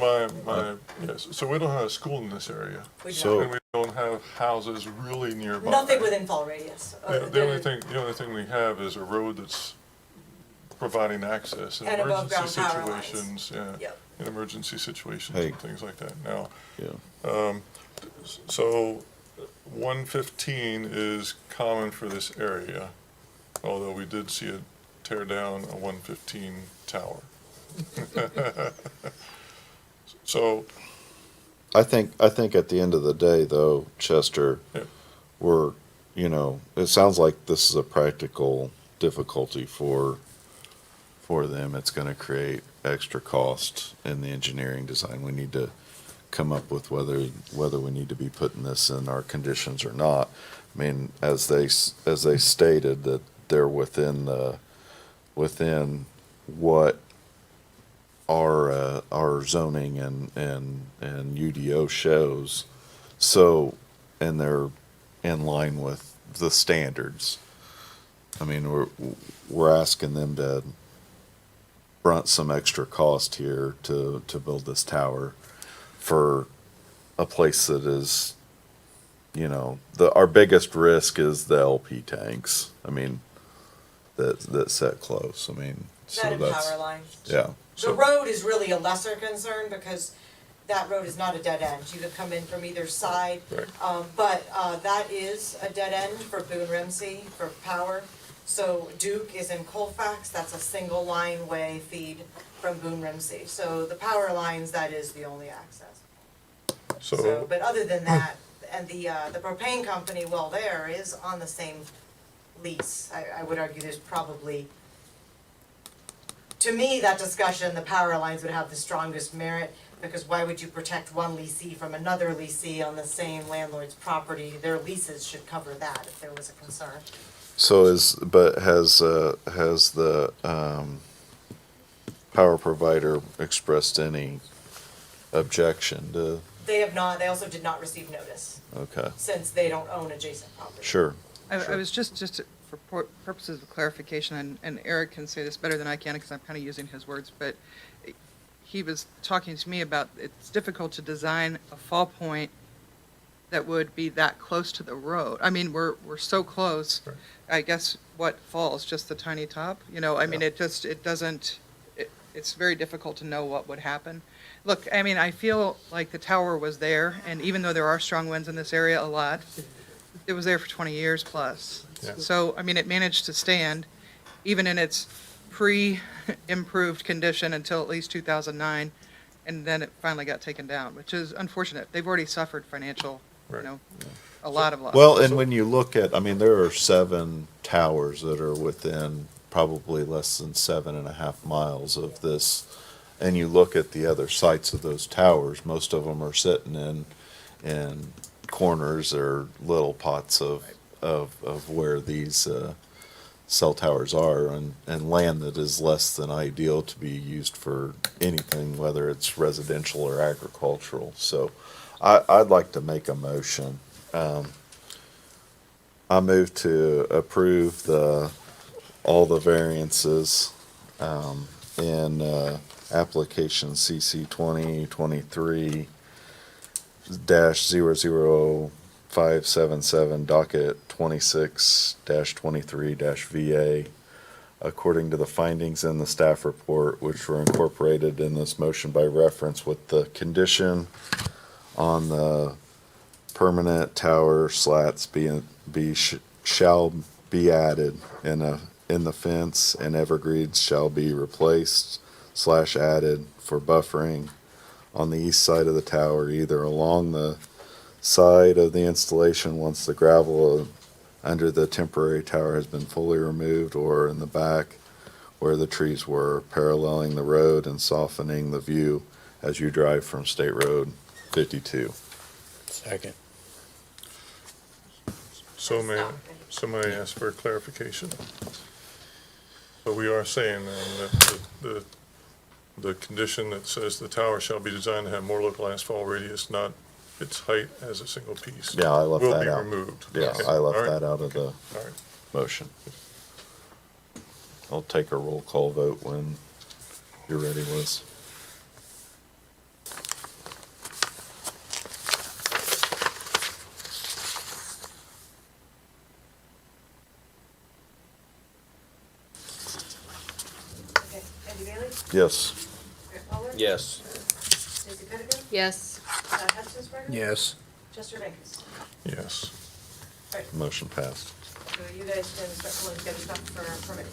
yes, so we don't have a school in this area. We So- don't. And we don't have houses really nearby. Nothing within fall radius. The only thing we have is a road that's providing access in And above emergency ground power lines. situations, yeah. Yep. In emergency situations Hey. and things like that. Now, Yeah. so 115 is common for this area, although we did see it tear down a 115 tower. So, I think at the end of the day, though, Chester, Yeah. it sounds like this is a practical difficulty for them. It's going to create extra cost in the engineering design. We need to come up with whether we need to be putting this in our conditions or not. I mean, as they stated, that they're within what our zoning and UDO shows. So, and they're in line with the standards. I mean, we're asking them to brunt some extra cost here to build this tower for a place that is, our biggest risk is the LP tanks. I mean, that set close. I mean, so That and that's, power line. yeah. The road is really a lesser concern because that road is not a dead end. You could come in from either side. Right. But that is a dead end for Boone Ramsey for power. So Duke is in Colfax, that's a single line way feed from Boone Ramsey. So the power lines, that is the only access. So, but other than that, and the propane company, well, there is on the same lease. I would argue there's probably, to me, that discussion, the power lines would have the strongest merit, because why would you protect one leasee from another leasee on the same landlord's property? Their leases should cover that if there was a concern. So has the power provider expressed any objection to? They have not, they also did not receive notice, Okay, since they don't own adjacent property. sure. I was just for purposes of clarification, and Eric can say this better than I can because I'm kind of using his words, but he was talking to me about it's difficult to design a fall point that would be that close to the road. I mean, we're so close. Right. I guess what falls, just the tiny top? I mean, it's very difficult to know what would happen. Look, I mean, I feel like the tower was there, and even though there are strong winds in this area a lot, it was there for 20 years plus. Yeah. So, I mean, it managed to stand, even in its pre-improved condition until at least 2009, and then it finally got taken down, which is unfortunate. They've already suffered financial, Right. a lot of loss. Well, and when you look at, I mean, there are 7 towers that are within probably less than 7.5 miles of this. And you look at the other sites of those towers, most of them are sitting in corners or little pots of where these cell towers are, and land that is less than ideal to be used for anything, whether it's residential or agricultural. So I'd like to make a motion. I move to approve all the variances in application CC 2023-00577, docket 26-23-VA, according to the findings in the staff report, which were incorporated in this motion by reference, with the condition on the permanent tower slats shall be added in the fence, and evergreens shall be replaced / added for buffering on the east side of the tower, either along the side of the installation once the gravel under the temporary tower has been fully removed, or in the back where the trees were, paralleling the road and softening the view as you drive from State Road 52. Second. So may I ask for clarification? So we are saying then that the condition that says the tower shall be designed to have more localized fall radius, not its height as a single piece. Yeah, I left that out. Will be removed. Yeah, Okay. I left All right. that out of the All right. motion. I'll take a roll call vote when you're ready, Liz. Okay, Andy Bailey? Yes. Rick Muller? Yes. Stacy Pettigrew? Yes. Todd Hutchins? Yes. Chester Venkis? Yes. Motion passed. So you guys can start pulling together stuff for permitting.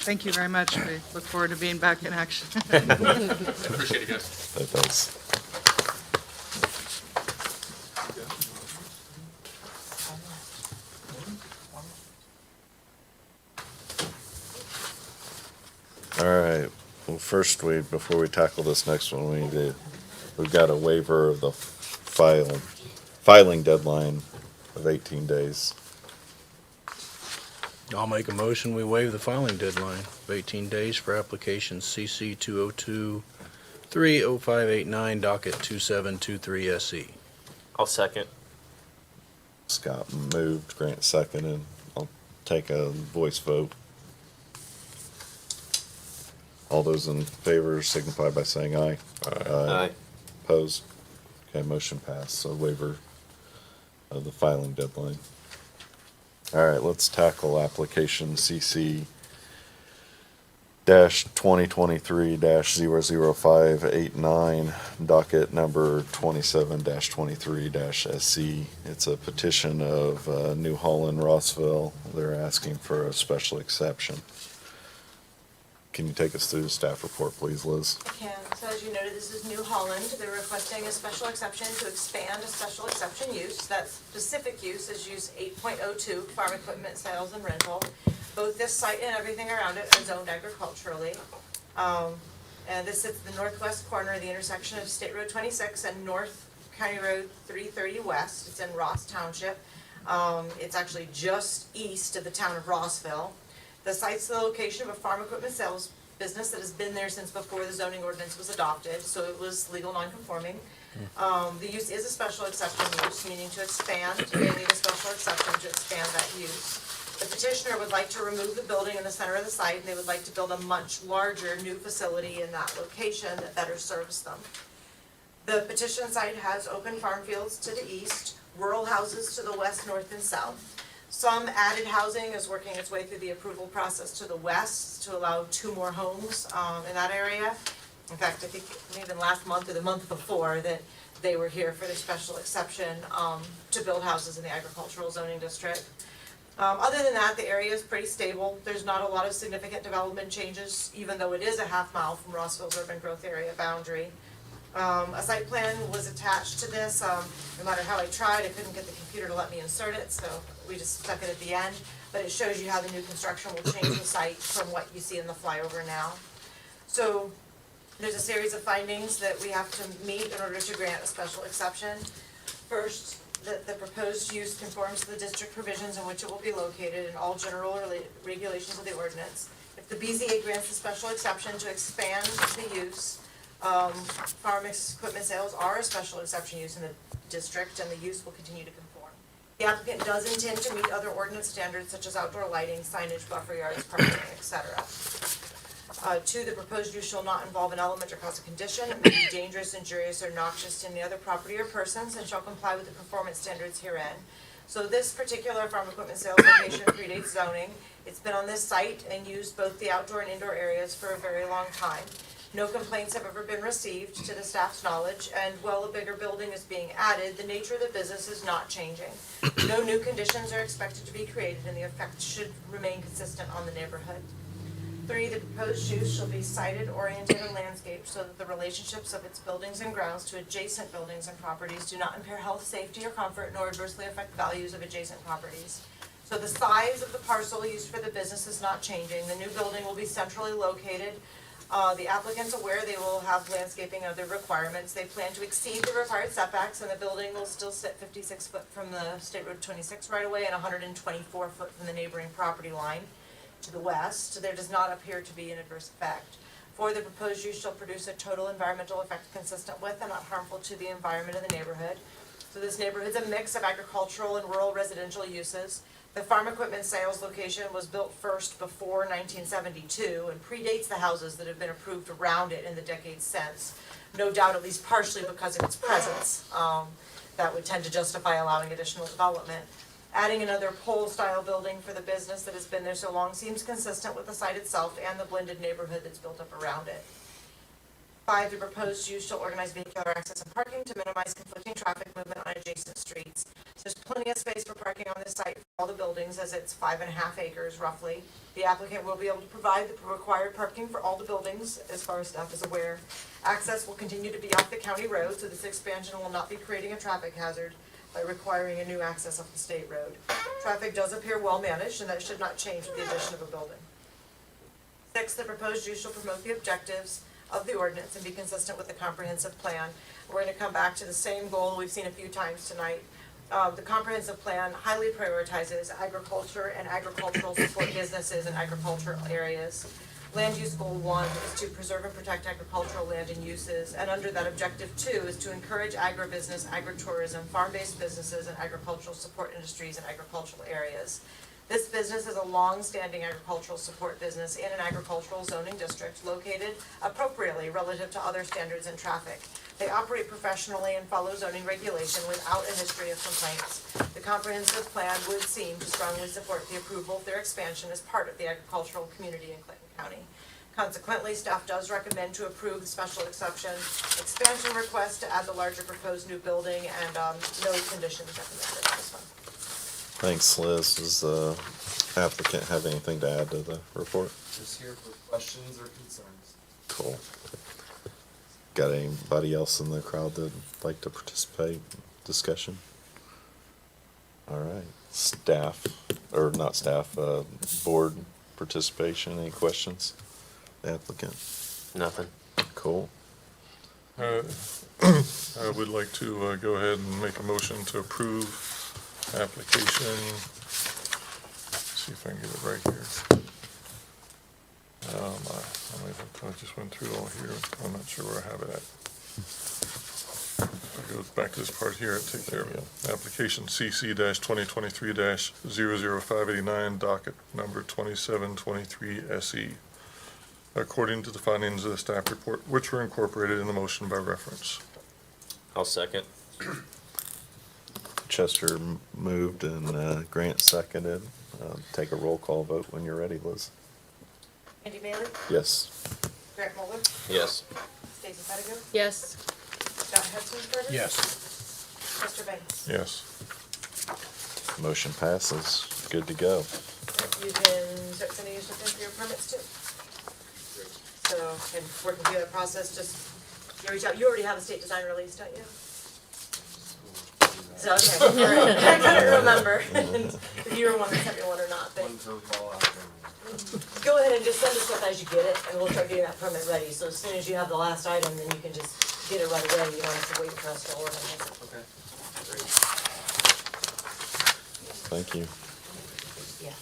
Thank you very much. We look forward to being back in action. Appreciate it, guys. That does. All right. Well, first before we tackle this next one, we need to we've got a waiver of the filing deadline of 18 days. I'll make a motion, we waive the filing deadline of 18 days for application CC 202-30589, docket 2723 SE. I'll second. Scott moved, Grant seconded, and I'll take a voice vote. All those in favor signify by saying aye. Aye. Opposed? Okay, motion passed, so waiver of the filing deadline. All right, let's tackle application CC 2023-00589, docket number 27-23-SC. It's a petition of New Holland, Rossville. They're asking for a special exception. Can you take us through the staff report, please, Liz? I can. So as you noted, this is New Holland. They're requesting a special exception to expand a special exception use. That specific use is use 8.02, farm equipment sales and rental. Both this site and everything around it are zoned agriculturally. And this is the northwest corner of the intersection of State Road 26 and North County Road 330 West. It's in Ross Township. It's actually just east of the town of Rossville. The site's the location of a farm equipment sales business that has been there since before the zoning ordinance was adopted, so it was legal non-conforming. The use is a special exception use, meaning to expand, they need a special exception to expand that use. The petitioner would like to remove the building in the center of the site, and they would like to build a much larger new facility in that location that better serves them. The petition site has open farm fields to the east, rural houses to the west, north, and south. Some added housing is working its way through the approval process to the west to allow 2 more homes in that area. In fact, I think even last month or the month before that they were here for their special exception to build houses in the agricultural zoning district. Other than that, the area is pretty stable. There's not a lot of significant development changes, even though it is a half mile from Rossville's urban growth area boundary. A site plan was attached to this. No matter how I tried, I couldn't get the computer to let me insert it, so we just stuck it at the end. But it shows you how the new construction will change the site from what you see in the flyover now. So there's a series of findings that we have to meet in order to grant a special exception. First, that the proposed use conforms to the district provisions in which it will be located and all general regulations of the ordinance. If the BZA grants a special exception to expand the use, farm equipment sales are a special exception use in the district, and the use will continue to conform. The applicant does intend to meet other ordinance standards such as outdoor lighting, signage, buffer yards, parking, etc. 2, the proposed use shall not involve an element or cause a condition that may be dangerous, injurious, or noxious to any other property or persons, and shall comply with the performance standards herein. So this particular farm equipment sales location predates zoning. It's been on this site and used both the outdoor and indoor areas for a very long time. No complaints have ever been received to the staff's knowledge, and while a bigger building is being added, the nature of the business is not changing. No new conditions are expected to be created, and the effect should remain consistent on the neighborhood. 3, the proposed use shall be sited, oriented, and landscaped so that the relationships of its buildings and grounds to adjacent buildings and properties do not impair health, safety, or comfort, nor adversely affect values of adjacent properties. So the size of the parcel used for the business is not changing. The new building will be centrally located. The applicant's aware they will have landscaping and other requirements. They plan to exceed the required setbacks, and the building will still sit 56 foot from the State Road 26 right away and 124 foot from the neighboring property line to the west. There does not appear to be an adverse effect. 4, the proposed use shall produce a total environmental effect consistent with and not harmful to the environment of the neighborhood. So this neighborhood is a mix of agricultural and rural residential uses. The farm equipment sales location was built first before 1972 and predates the houses that have been approved around it in the decades since. No doubt at least partially because of its presence. That would tend to justify allowing additional development. Adding another pole-style building for the business that has been there so long seems consistent with the site itself and the blended neighborhood that's built up around it. 5, the proposed use shall organize vehicular access and parking to minimize conflicting traffic movement on adjacent streets. So there's plenty of space for parking on this site for all the buildings, as it's 5.5 acres roughly. The applicant will be able to provide the required parking for all the buildings, as far as staff is aware. Access will continue to be off the county road, so this expansion will not be creating a traffic hazard by requiring a new access off the state road. Traffic does appear well managed, and that should not change with the addition of a building. 6, the proposed use shall promote the objectives of the ordinance and be consistent with the comprehensive plan. We're gonna come back to the same goal we've seen a few times tonight. The comprehensive plan highly prioritizes agriculture and agricultural support businesses in agricultural areas. Land use goal 1 is to preserve and protect agricultural land and uses, and under that objective 2 is to encourage agribusiness, agritourism, farm-based businesses, and agricultural support industries in agricultural areas. This business is a long-standing agricultural support business in an agricultural zoning district located appropriately relative to other standards and traffic. They operate professionally and follow zoning regulation without a history of complaints. The comprehensive plan would seem to strongly support the approval of their expansion as part of the agricultural community in Clinton County. Consequently, staff does recommend to approve the special exception expansion request to add the larger proposed new building, and no conditions recommended on this one. Thanks, Liz. Does the applicant have anything to add to the report? Just here for questions or concerns. Cool. Got anybody else in the crowd that'd like to participate in discussion? All right, staff, or not staff, board participation, any questions? The applicant? Nothing. Cool. I would like to go ahead and make a motion to approve application. See if I can get it right here. I just went through all here. I'm not sure where I have it at. If I go back to this part here, I'll take care of it. Application CC-2023-00589, docket number 2723 SE. According to the findings of the staff report, which were incorporated in the motion by reference. I'll second. Chester moved and Grant seconded. Take a roll call vote when you're ready, Liz. Andy Bailey? Yes. Grant Muller? Yes. Stacy Pettigrew? Yes. Scott Hudson? Yes. Chester Banks? Yes. Motion passes. Good to go. You can start sending your stuff in for your permits too. So, and working through that process, just, you reach out, you already have a state design release, don't you? So, okay, all right. I couldn't remember if you were one that sent me one or not, but One curveball after another. go ahead and just send us stuff as you get it, and we'll start getting that permit ready. So as soon as you have the last item, then you can just get it right away, you don't have to wait for us to organize it. Okay, great. Thank you. Yeah.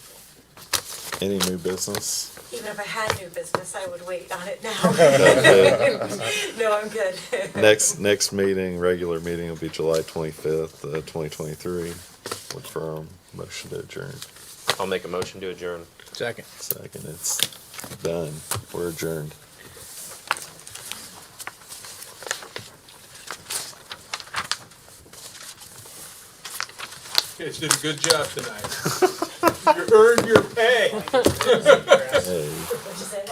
Any new business? Even if I had new business, I would wait on it now. No, I'm good. Next meeting, regular meeting will be July 25th, 2023. Look for a motion to adjourn. I'll make a motion to adjourn. Second. Second, it's done. We're adjourned. You guys did a good job tonight. You earned your pay. Hey. What'd you say?